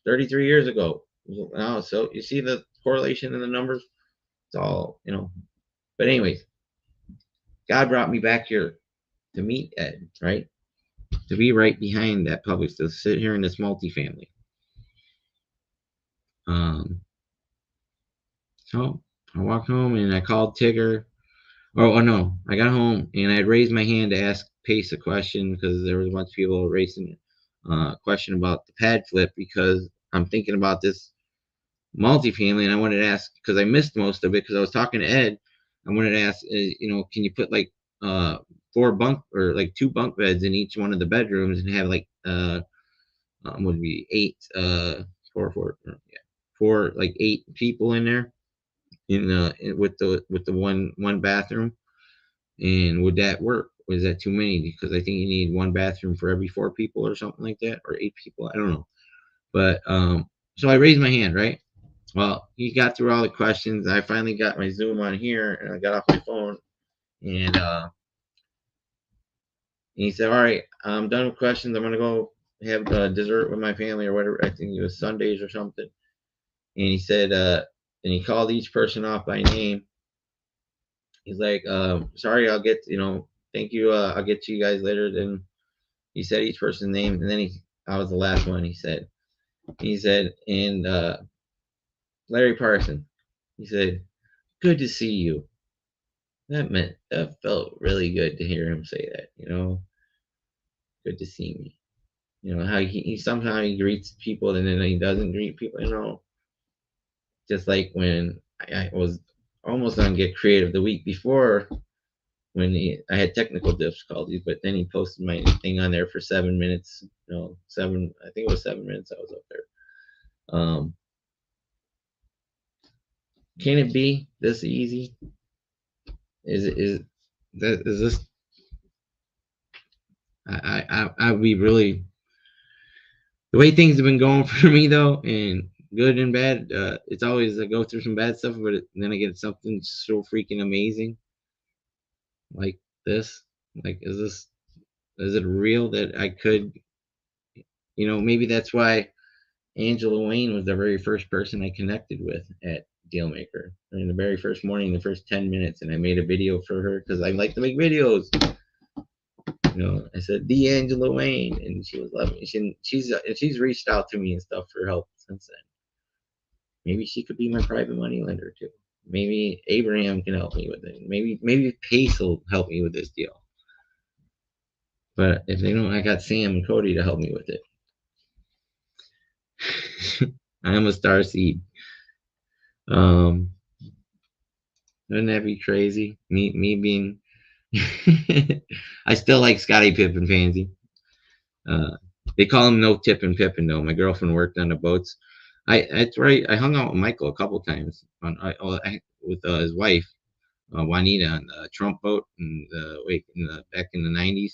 33 years ago. Now, so you see the correlation in the numbers? It's all, you know. But anyways, God brought me back here to meet Ed, right? To be right behind that Publix, to sit here in this multifamily. So I walked home and I called Tigger. Oh no, I got home and I had raised my hand to ask Pace a question because there was a bunch of people raising a question about the pad flip, because I'm thinking about this multifamily and I wanted to ask, because I missed most of it because I was talking to Ed. I wanted to ask, can you put like 4 bunk or like 2 bunk beds in each one of the bedrooms and have like would be 8 yeah, 4 like 8 people in there with the one bathroom, and would that work? Was that too many? Because I think you need 1 bathroom for every 4 people or something like that, or 8 people. I don't know. But so I raised my hand, right? Well, he got through all the questions. I finally got my Zoom on here, and I got off my phone, and he said, "All right, I'm done with questions. I'm gonna go have dessert with my family or whatever. I think it was Sundays or something." And he said, and he called each person off by name. He's like, "Sorry, I'll get thank you. I'll get to you guys later." Then he said each person's name, and then I was the last one. He said, and Larry Parson. He said, "Good to see you." That felt really good to hear him say that. good to see me. You know how he somehow he greets people and then he doesn't greet people. You know, just like when I was almost on Get Creative the week before when I had technical difficulties, but then he posted my thing on there for 7 minutes. You know, seven. I think it was 7 minutes. I was up there. Can it be this easy? Is that is this? I'd be really the way things have been going for me though, and good and bad. It's always I go through some bad stuff, but then I get something so freaking amazing like this. Like, is it real that I could? You know, maybe that's why Angela Wayne was the very first person I connected with at Dealmaker. In the very first morning, the first 10 minutes, and I made a video for her because I like to make videos. You know, I said D'Angelo Wayne, and she was loving it. She's reached out to me and stuff for help since then. Maybe she could be my private money lender too. Maybe Abraham can help me with it. Maybe Pace will help me with this deal. But if they don't, I got Sam and Cody to help me with it. I am a Starseed. Um, wouldn't that be crazy? Me being. I still like Scottie Pippen fancy. Uh, they call him No Tippin' Pippin though. My girlfriend worked on the boats. That's right. I hung out with Michael a couple times with his wife Juanita on the Trump boat back in the '90s.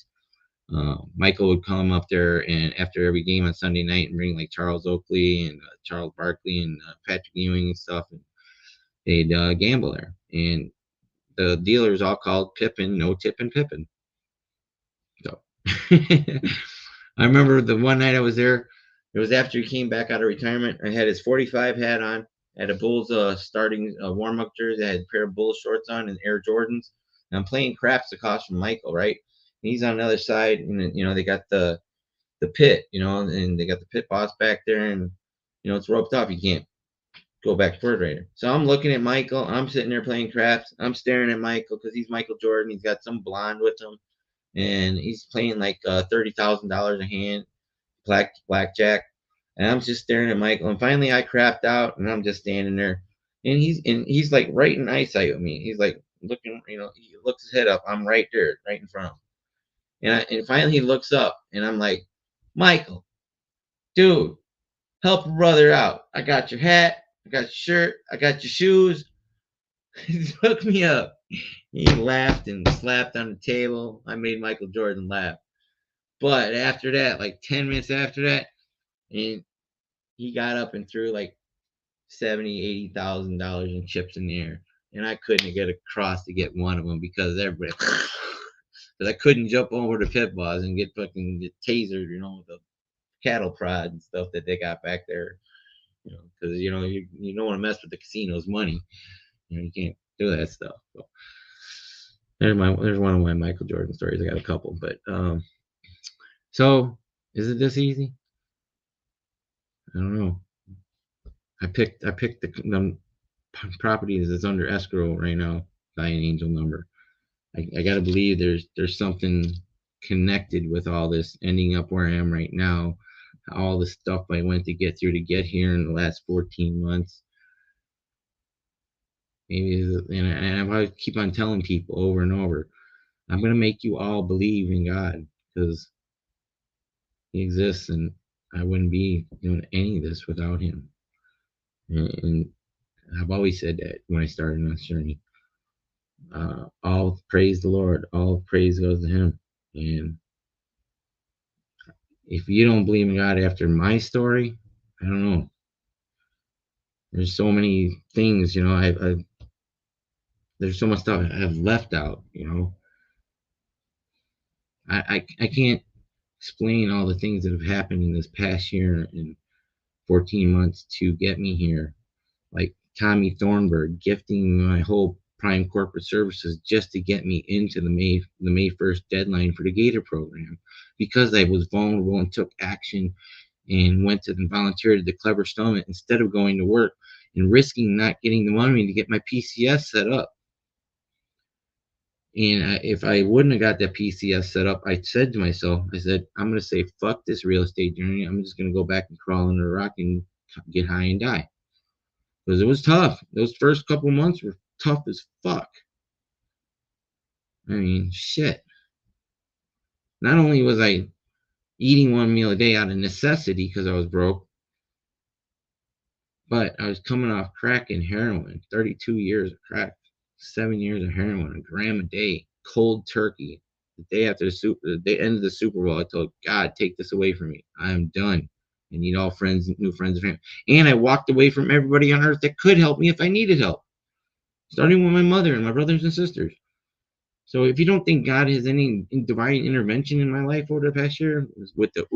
Michael would come up there and after every game on Sunday night and bring like Charles Oakley and Charles Barkley and Patrick Ewing and stuff, and they'd gamble there. And the dealers all called Pippin No Tippin' Pippin. So I remember the one night I was there. It was after he came back out of retirement. I had his 45 hat on. I had a Bulls starting warm up jersey. I had a pair of Bulls shorts on and Air Jordans. And I'm playing craps across from Michael, right? And he's on the other side, and you know they got the pit, you know, and they got the pit boss back there, and you know it's roped off. You can't go back forward right now. So I'm looking at Michael. I'm sitting there playing craps. I'm staring at Michael because he's Michael Jordan. He's got some blonde with him, and he's playing like $30,000 a hand blackjack. And I'm just staring at Michael. And finally, I crapped out, and I'm just standing there. And he's like right in eyesight with me. He's like looking, you know, he looks his head up. I'm right there, right in front of him. And finally he looks up, and I'm like, Michael, dude, help a brother out. I got your hat, I got your shirt, I got your shoes. Hook me up. He laughed and slapped on the table. I made Michael Jordan laugh. But after that, like 10 minutes after that, and he got up and threw like $80,000 in chips in the air, and I couldn't get across to get one of them because everybody, because I couldn't jump over the pit boss and get tasered, you know, with the cattle prod and stuff that they got back there, you know, because you don't want to mess with the casino's money, you know, you can't do that stuff. So there's one of my Michael Jordan stories. I got a couple, but so is it this easy? I don't know. I picked the property that's under escrow right now by an angel number. I gotta believe there's something connected with all this ending up where I am right now. All the stuff I went to get through to get here in the last 14 months. Maybe, and I keep on telling people over and over, I'm gonna make you all believe in God because He exists, and I wouldn't be doing any of this without Him. And I've always said that when I started on this journey. All praise the Lord. All praise goes to Him. And if you don't believe in God after my story, I don't know. There's so many things, you know. There's so much stuff I've left out, you know. I can't explain all the things that have happened in this past year and 14 months to get me here. Like Tommy Thornburg gifting my whole prime corporate services just to get me into the May 1st deadline for the Gator program because I was vulnerable and took action and went to and volunteered at the Clever Summit instead of going to work and risking not getting the money to get my PCS set up. And if I wouldn't have got that PCS set up, I said to myself, I said, I'm going to say, fuck this real estate journey. I'm just going to go back and crawl under a rock and get high and die. Because it was tough. Those first couple months were tough as fuck. I mean, shit. Not only was I eating one meal a day out of necessity because I was broke, but I was coming off crack and heroin. 32 years of crack, 7 years of heroin, a gram a day, cold turkey. The day after the end of the Super Bowl, I told God, take this away from me. I'm done. I need all friends, new friends, and family. And I walked away from everybody on earth that could help me if I needed help, starting with my mother and my brothers and sisters. So if you don't think God has any divine intervention in my life over the past year, with the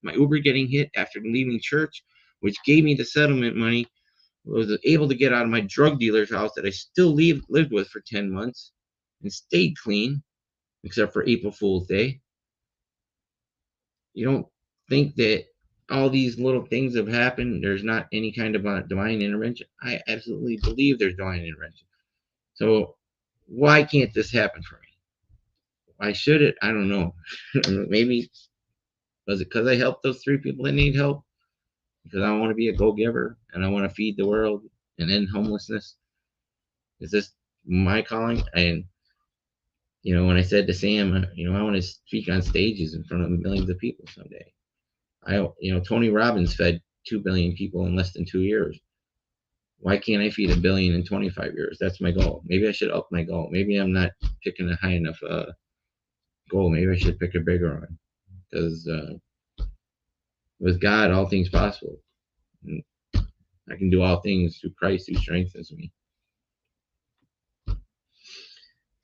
my Uber getting hit after leaving church, which gave me the settlement money, was able to get out of my drug dealer's house that I still lived with for 10 months and stayed clean, except for April Fool's Day. You don't think that all these little things have happened, there's not any kind of divine intervention? I absolutely believe there's divine intervention. So why can't this happen for me? Why should it? I don't know. Maybe was it because I helped those three people that need help? Because I want to be a go-giver and I want to feed the world and end homelessness. Is this my calling? And when I said to Sam, I want to speak on stages in front of millions of people someday. Tony Robbins fed 2 billion people in less than 2 years. Why can't I feed 1 billion in 25 years? That's my goal. Maybe I should up my goal. Maybe I'm not picking a high enough goal. Maybe I should pick a bigger one, because with God, all things possible. And I can do all things through Christ who strengthens me.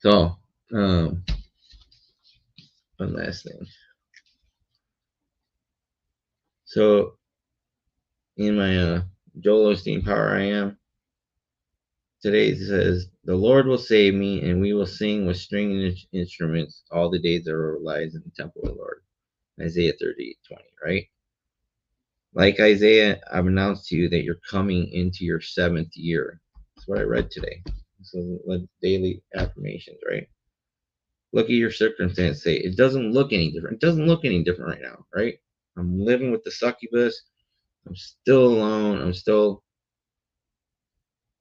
So, one last thing. So, in my Joel Osteen Power I Am, today it says, the Lord will save me, and we will sing with string instruments all the days of our lives in the temple of the Lord. Isaiah 38:20, right? Like Isaiah, I've announced to you that you're coming into your 7th year. That's what I read today. So daily affirmations, right? Look at your circumstance. Say, it doesn't look any different. It doesn't look any different right now, right? I'm living with the succubus. I'm still alone. I'm still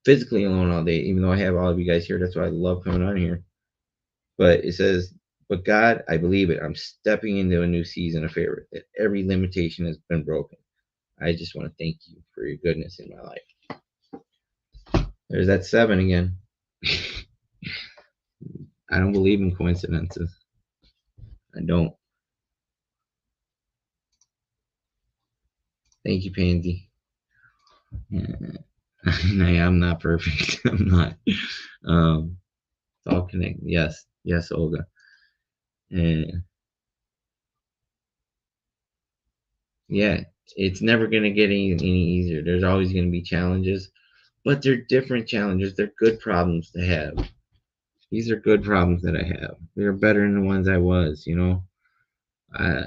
physically alone all day, even though I have all of you guys here. That's why I love coming on here. But it says, but God, I believe it. I'm stepping into a new season of favor, that every limitation has been broken. I just want to thank you for your goodness in my life. There's that 7 again. I don't believe in coincidences. I don't. Thank you, Pansy. I'm not perfect. I'm not. It's all connected. Yes. Yes, Olga. And yeah, it's never going to get any easier. There's always going to be challenges, but they're different challenges. They're good problems to have. These are good problems that I have. They're better than the ones I was, Uh,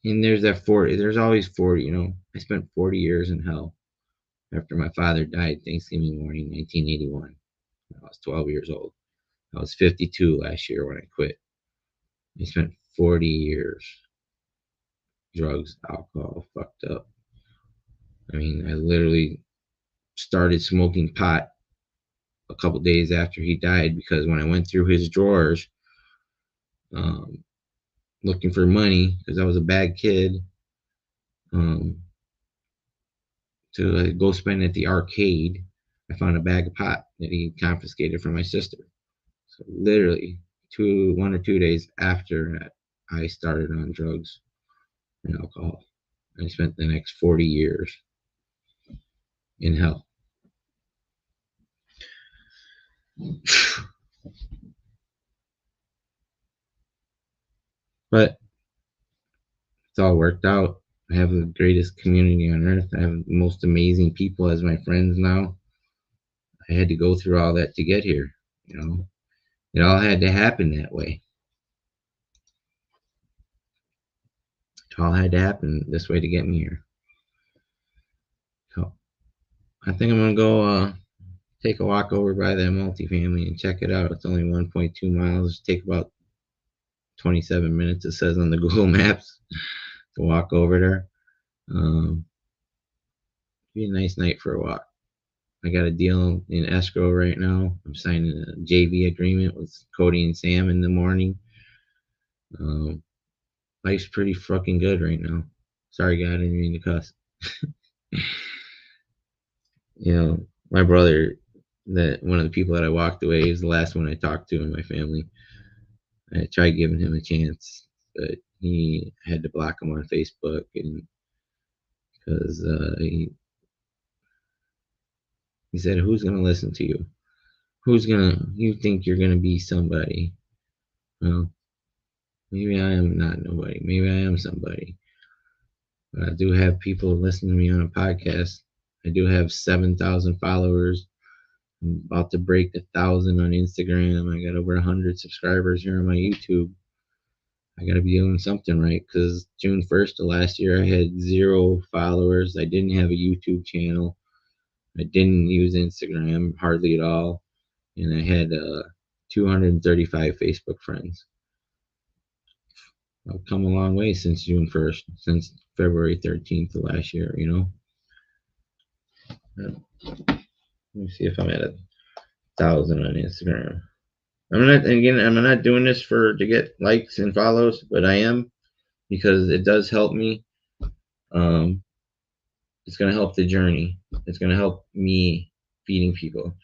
and there's that 40. There's always 40, I spent 40 years in hell after my father died Thanksgiving morning, 1981. I was 12 years old. I was 52 last year when I quit. I spent 40 years. Drugs, alcohol, fucked up. I mean, I literally started smoking pot a couple days after he died, because when I went through his drawers um, looking for money, because I was a bad kid, um, to go spend at the arcade, I found a bag of pot that he confiscated from my sister. So literally 1 or 2 days after that, I started on drugs and alcohol. I spent the next 40 years in hell. But it's all worked out. I have the greatest community on earth. I have the most amazing people as my friends now. I had to go through all that to get here. It all had to happen that way. It all had to happen this way to get me here. So I think I'm gonna go take a walk over by that multifamily and check it out. It's only 1.2 miles. Take about 27 minutes, it says on the Google Maps, to walk over there. Be a nice night for a walk. I got a deal in escrow right now. I'm signing a JV agreement with Cody and Sam in the morning. Um, Life's pretty fucking good right now. Sorry, God, I didn't mean to cuss. My brother, that one of the people that I walked away, is the last one I talked to in my family. I tried giving him a chance, but he had to block him on Facebook, and because he said, "Who's gonna listen to you? You think you're gonna be somebody? Well, maybe I am not nobody. Maybe I am somebody. But I do have people listening to me on a podcast. I do have 7,000 followers. I'm about to break 1,000 on Instagram. I got over 100 subscribers here on my YouTube. I got to be doing something right, because June 1st of last year, I had 0 followers. I didn't have a YouTube channel. I didn't use Instagram hardly at all. And I had 235 Facebook friends. I've come a long way since June 1st, since February 13th of last year, Let me see if I'm at 1,000 on Instagram. I'm not doing this to get likes and follows, but I am, because it does help me. It's going to help the journey. It's going to help me feeding people.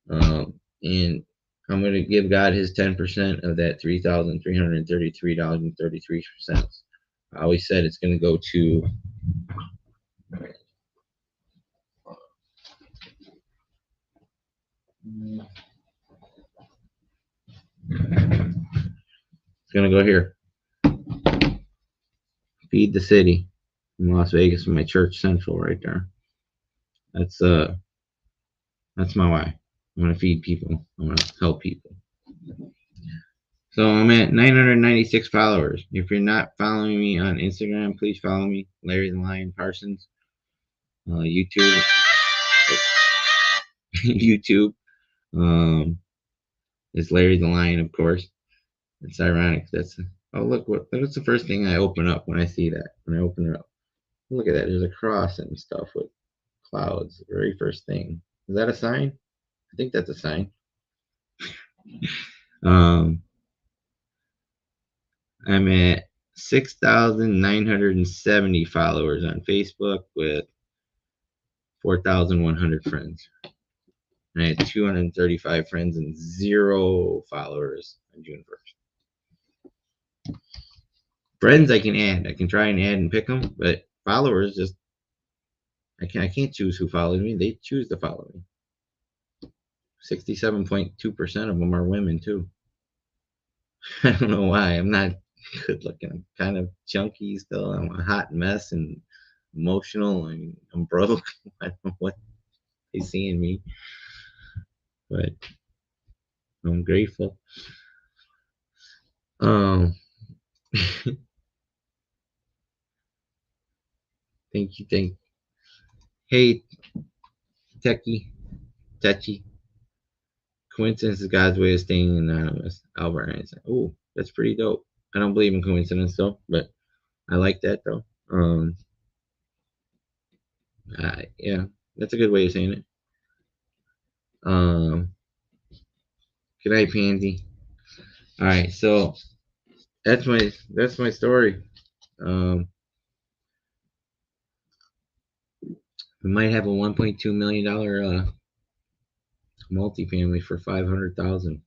And I'm going to give God his 10% of that $3,333.33. I always said it's going to go to it's going to go here. Feed the city in Las Vegas, my church central right there. That's my why. I want to feed people. I want to help people. So I'm at 996 followers. If you're not following me on Instagram, please follow me, Larry the Lion Parsons. YouTube, YouTube. It's Larry the Lion, of course. It's ironic. What's the first thing I open up when I see that? When I open it up, look at that. There's a cross and stuff with clouds. The very first thing. Is that a sign? I think that's a sign. I'm at 6,970 followers on Facebook with 4,100 friends. And I had 235 friends and 0 followers on June 1st. Friends I can add. I can try and add and pick them, but followers I can't choose who follows me. They choose to follow me. 67.2% of them are women too. I don't know why. I'm not good looking. I'm kind of chunky still. I'm a hot mess and emotional, and I'm broke. I don't know what they see in me, but I'm grateful. Thank you. Hey, Techie. Coincidence is God's way of staying anonymous. Albert Einstein. Oh, that's pretty dope. I don't believe in coincidence though, but I like that though. Yeah, that's a good way of saying it. Good night, Pansy. All right, so that's my story. We might have a $1.2 million multifamily for 500,000.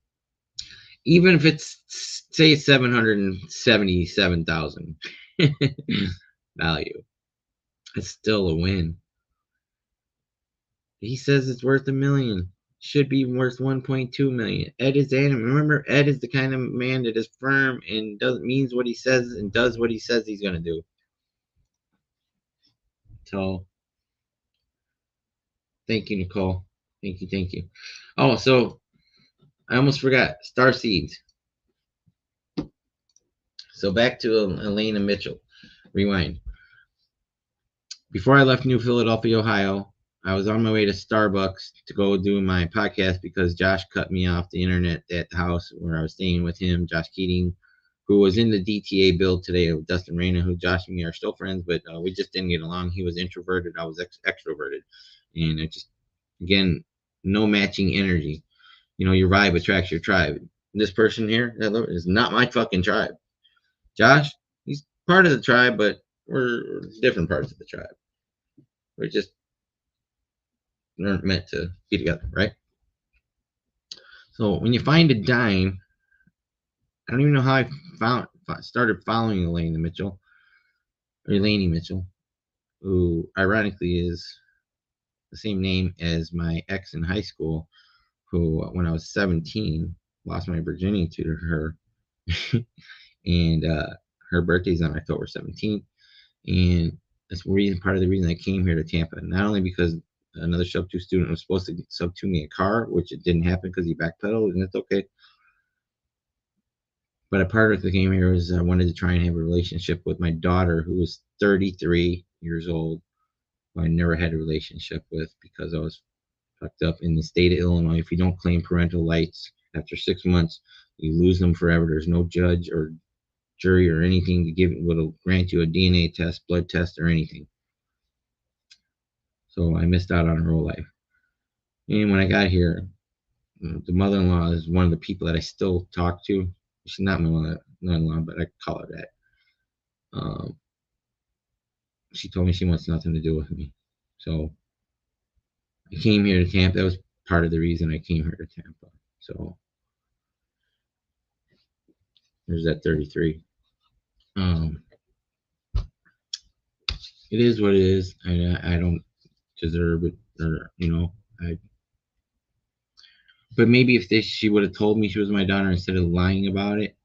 Even if it's say 777,000 value, it's still a win. He says it's worth $1 million. Should be worth 1.2 million. Ed is animal. Remember, Ed is the kind of man that is firm and means what he says and does what he says he's gonna do. So, thank you, Nicole. Thank you. Oh, so I almost forgot. Starseeds. So back to Elena Mitchell. Rewind. Before I left New Philadelphia, Ohio, I was on my way to Starbucks to go do my podcast because Josh cut me off the internet at the house where I was staying with him, Josh Keating, who was in the DTA build today with Dustin Reyna, who Josh and me are still friends, but we just didn't get along. He was introverted, I was extroverted. And it just, again, no matching energy. Your vibe attracts your tribe. This person here is not my fucking tribe. Josh, he's part of the tribe, but we're different parts of the tribe. We're just aren't meant to be together, right? So when you find a dime, I don't even know how I started following Elaine Mitchell, who ironically is the same name as my ex in high school, who when I was 17 lost my virginity to her, and her birthday's on October 17th, and that's part of the reason I came here to Tampa. Not only because another sub 2 student was supposed to sub 2 me a car, which it didn't happen because he backpedaled, and it's okay. But a part of the game here was I wanted to try and have a relationship with my daughter, who was 33 years old, who I never had a relationship with because I was fucked up in the state of Illinois. If you don't claim parental rights after 6 months, you lose them forever. There's no judge or jury or anything to give will grant you a DNA test, blood test, or anything. So I missed out on her whole life. And when I got here, the mother-in-law is one of the people that I still talk to. She's not my mother-in-law, but I call her that. She told me she wants nothing to do with me. So I came here to Tampa. That was part of the reason I came here to Tampa. So there's that 33. It is what it is. I don't deserve it, or I. But maybe if she would have told me she was my daughter instead of lying about it,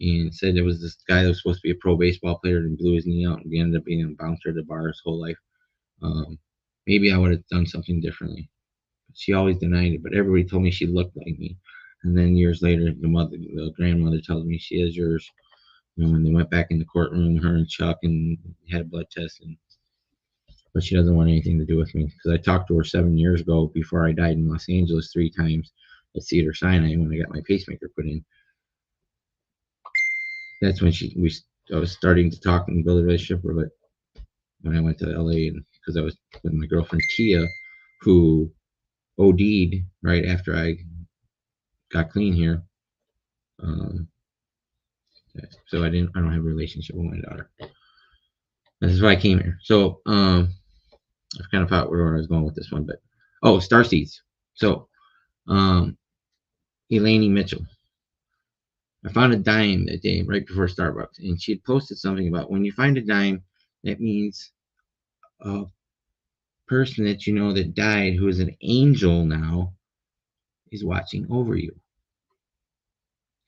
and said there was this guy that was supposed to be a pro baseball player and blew his knee out and ended up being a bouncer at the bar his whole life. Maybe I would have done something differently. She always denied it, but everybody told me she looked like me. And then years later, the grandmother tells me she is yours. When they went back in the courtroom, her and Chuck, and had a blood test, but she doesn't want anything to do with me because I talked to her 7 years ago before I died in Los Angeles 3 times at Cedar Sinai when I got my pacemaker put in. That's when I was starting to talk and build a relationship with her. But when I went to LA, and because I was with my girlfriend Tia, who OD'd right after I got clean here. So I don't have a relationship with my daughter. This is why I came here. So I kind of forgot where I was going with this one, but Starseeds. So Elaine Mitchell. I found a dime that day right before Starbucks, and she had posted something about when you find a dime, that means a person that you know that died, who is an angel now, is watching over you.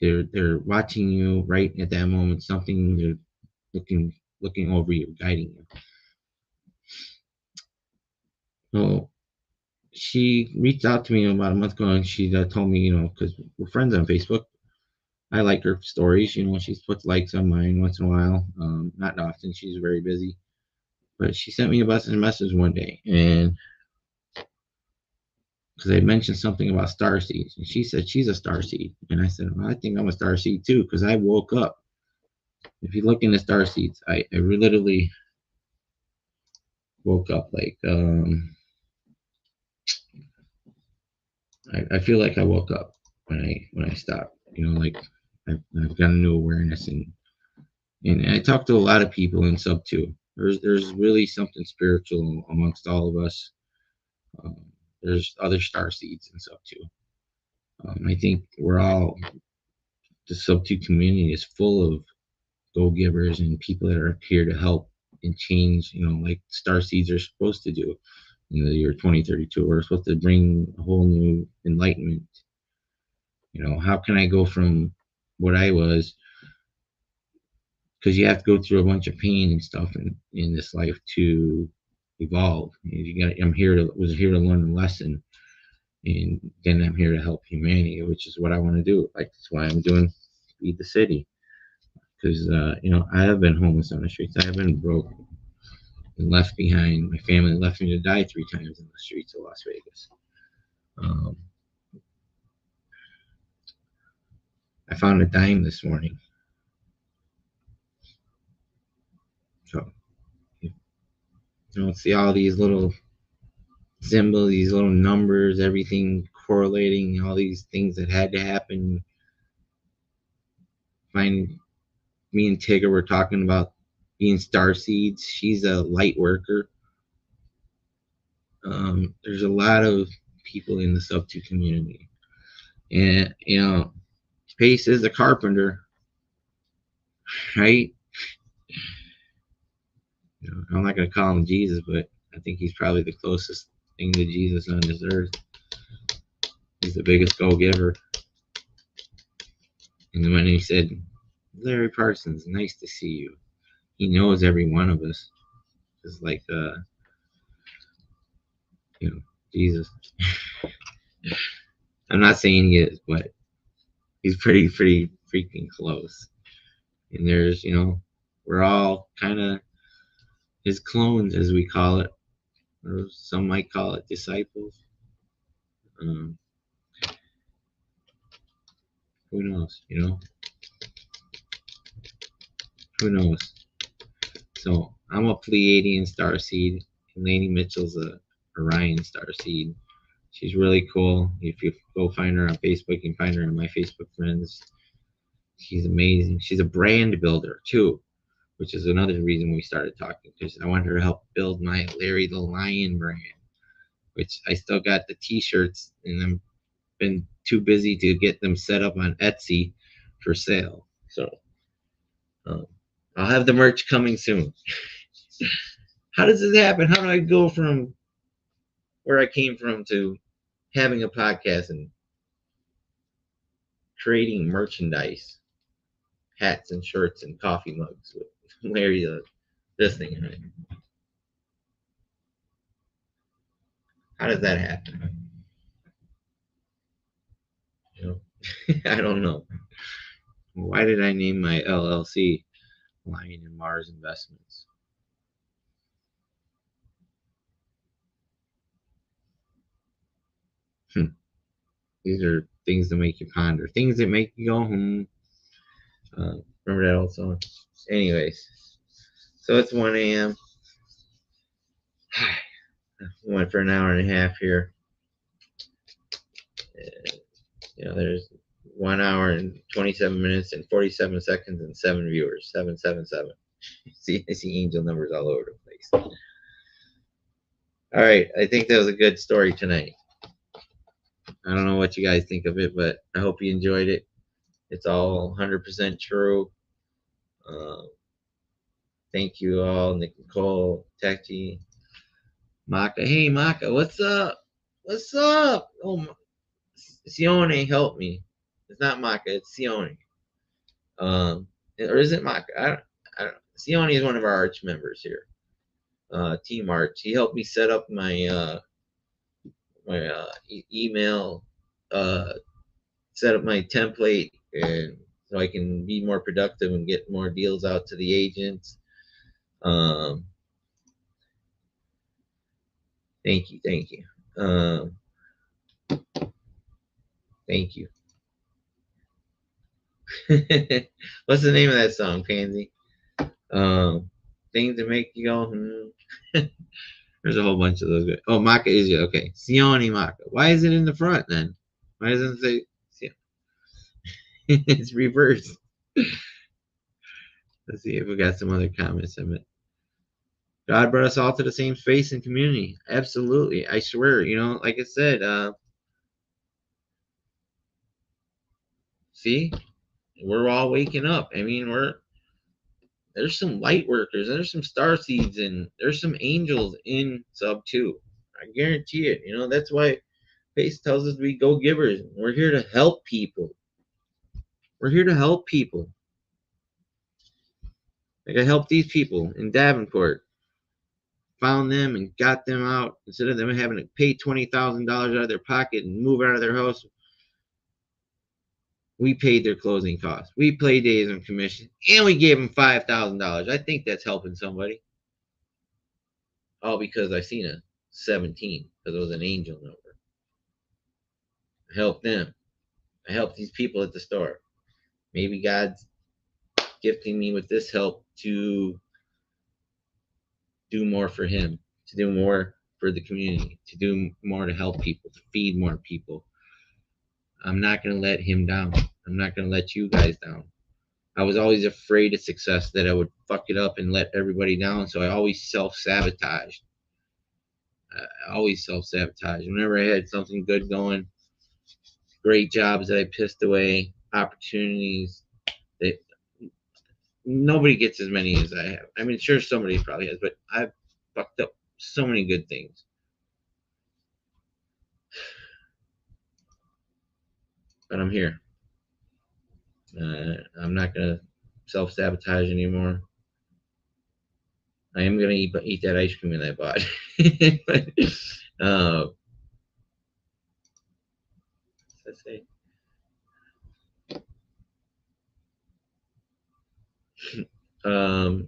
They're watching you right at that moment. Something, they're looking over you, guiding you. So she reached out to me about a month ago, and she told me, because we're friends on Facebook, I like her stories. She puts likes on mine once in a while. Not often. She's very busy. But she sent me a message one day, and because I mentioned something about starseeds, and she said she's a starseed, and I said, well, I think I'm a starseed too, because I woke up. If you look into starseeds, I literally woke up like I feel like I woke up when I stopped. Like I've got a new awareness, and I talk to a lot of people in sub 2. There's really something spiritual amongst all of us. There's other star seeds in sub 2. I think the sub 2 community is full of go givers and people that are here to help and change. Like star seeds are supposed to do in the year 2032. We're supposed to bring a whole new enlightenment. How can I go from what I was, because you have to go through a bunch of pain and stuff in this life to evolve. I'm was here to learn a lesson, and then I'm here to help humanity, which is what I want to do. Like, that's why I'm doing Feed the City, because I have been homeless on the streets. I have been broke. and left behind. My family left me to die 3 times in the streets of Las Vegas. Um, I found a dime this morning. So you don't see all these little symbols, these little numbers, everything correlating, all these things that had to happen. Find me and Tigger were talking about being Starseeds. She's a light worker. There's a lot of people in the sub 2 community. And, Pace is a carpenter, right? I'm not going to call him Jesus, but I think he's probably the closest thing to Jesus on this earth. He's the biggest go-giver. And when he said, Larry Parsons, nice to see you. He knows every one of us. Just like, Jesus. I'm not saying he is, but he's pretty freaking close. And there's, we're all kind of his clones, as we call it, or some might call it disciples. Who knows? Who knows? So I'm a Pleiadian starseed, and Lainey Mitchell's a Orion starseed. She's really cool. If you go find her on Facebook, you can find her on my Facebook friends. She's amazing. She's a brand builder too, which is another reason we started talking, because I want her to help build my Larry the Lion brand, which I still got the t-shirts, and I'm been too busy to get them set up on Etsy for sale. So I'll have the merch coming soon. How does this happen? How do I go from where I came from to having a podcast and creating merchandise, hats and shirts and coffee mugs with Larry this thing, right? How does that happen? I don't know. Why did I name my LLC Lion and Mars Investments? These are things that make you ponder, things that make you go, remember that old song? Anyways, so it's 1 a.m. I went for an hour and a half here. There's 1 hour and 27 minutes and 47 seconds and 7 viewers. 777. I see angel numbers all over the place. All right, I think that was a good story tonight. I don't know what you guys think of it, but I hope you enjoyed it. It's all 100% true. Thank you all, Nick, Nicole, Tachi, Maka. Hey, Maka, what's up? What's up? Oh, Sione, help me. It's not Maka, it's Sione. Or is it Maka? I don't. Sione is one of our Arch members here. Team Arch. He helped me set up my email, set up my template, and so I can be more productive and get more deals out to the agents. Thank you. Thank you. What's the name of that song, Pansy? Things that make you go, There's a whole bunch of those. Oh, Maka is it? Okay. Sione Maka. Why is it in the front then? Why doesn't it say Sione? It's reversed. Let's see if we got some other comments in it. God brought us all to the same space and community. Absolutely. I swear, like I said, see, we're all waking up. I mean, there's some light workers, there's some star seeds, and there's some angels in sub 2. I guarantee it. That's why Pace tells us we go givers. We're here to help people. We're here to help people. Like I helped these people in Davenport. Found them and got them out. Instead of them having to pay $20,000 out of their pocket and move out of their house, we paid their closing costs. We paid days on commission, and we gave them $5,000. I think that's helping somebody. all because I seen a 17 because it was an angel number. I helped them. I helped these people at the store. Maybe God's gifting me with this help to do more for Him, to do more for the community, to do more to help people, to feed more people. I'm not going to let Him down. I'm not going to let you guys down. I was always afraid of success, that I would fuck it up and let everybody down. So I always self-sabotaged. I always self-sabotaged. Whenever I had something good going, great jobs that I pissed away, opportunities that nobody gets as many as I have. I mean, sure, somebody probably has, but I've fucked up so many good things. But I'm here. I'm not gonna self-sabotage anymore. I am gonna eat that ice cream that I bought. But, let's say, um,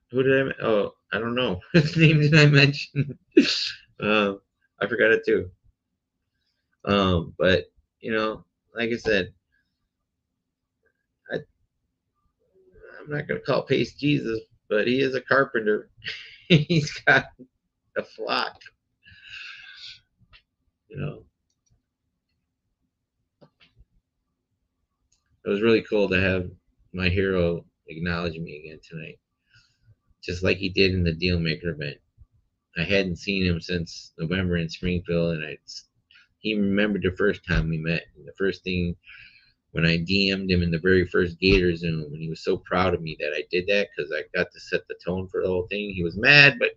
who did I? Oh, I don't know. Whose name did I mention? um, I forgot it too. But like I said, I, I'm not gonna call Pace Jesus, but he is a carpenter. He's got a flock. You know, it was really cool to have my hero acknowledge me again tonight, just like he did in the Dealmaker event. I hadn't seen him since November in Springfield, and he remembered the first time we met. And the first thing when I DM'd him in the very first Gator Zoom, and he was so proud of me that I did that because I got to set the tone for the whole thing. He was mad, but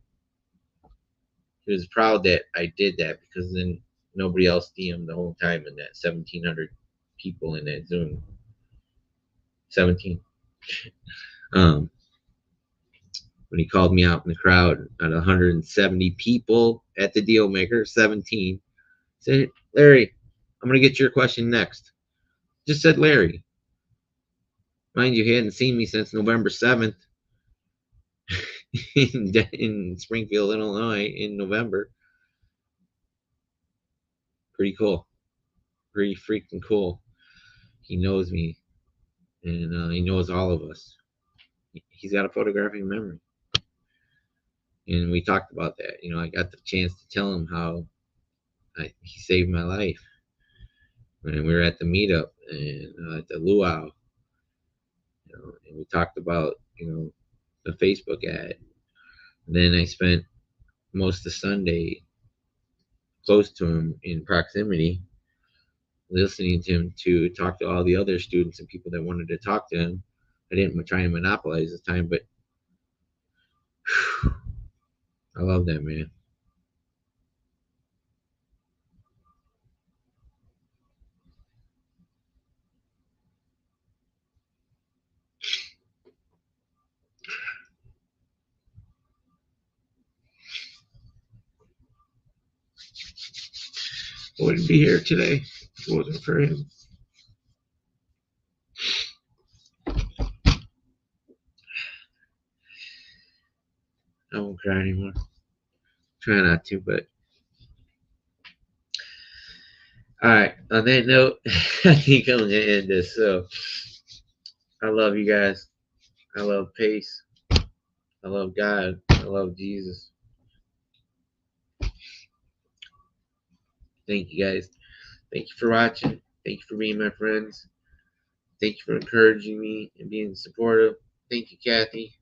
he was proud that I did that, because then nobody else DM'd the whole time in that 1,700 people in that Zoom. 17. Um, when he called me out in the crowd at 170 people at the Dealmaker, 17. Said, Larry, I'm going to get your question next. Just said Larry. Mind you, he hadn't seen me since November 7th in Springfield, Illinois in November. Pretty cool. Pretty freaking cool. He knows me, and he knows all of us. He's got a photographic memory. And we talked about that. I got the chance to tell him how he saved my life when we were at the meetup and at the luau. And we talked about the Facebook ad. And then I spent most of Sunday close to him in proximity, listening to him to talk to all the other students and people that wanted to talk to him. I didn't try and monopolize his time, but whew, I love that man. I wouldn't be here today if it wasn't for him. I won't cry anymore. Try not to, but all right. On that note, I think I'm gonna end this. So I love you guys. I love Pace. I love God. I love Jesus. Thank you guys. Thank you for watching. Thank you for being my friends. Thank you for encouraging me and being supportive. Thank you, Kathy.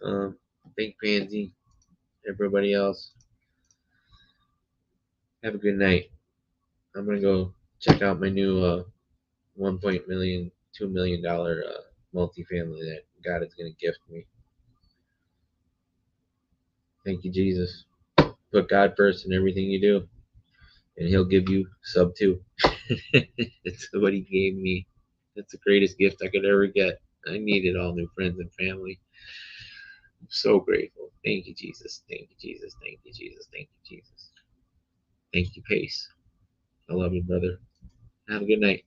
Thank you, Pansy. Everybody else. Have a good night. I'm gonna go check out my new $2 million multifamily that God is gonna gift me. Thank you, Jesus. Put God first in everything you do, and He'll give you sub 2. It's what He gave me. That's the greatest gift I could ever get. I needed all new friends and family. I'm so grateful. Thank you, Jesus. Thank you, Jesus. Thank you, Jesus. Thank you, Jesus. Thank you, Pace. I love you, brother. Have a good night.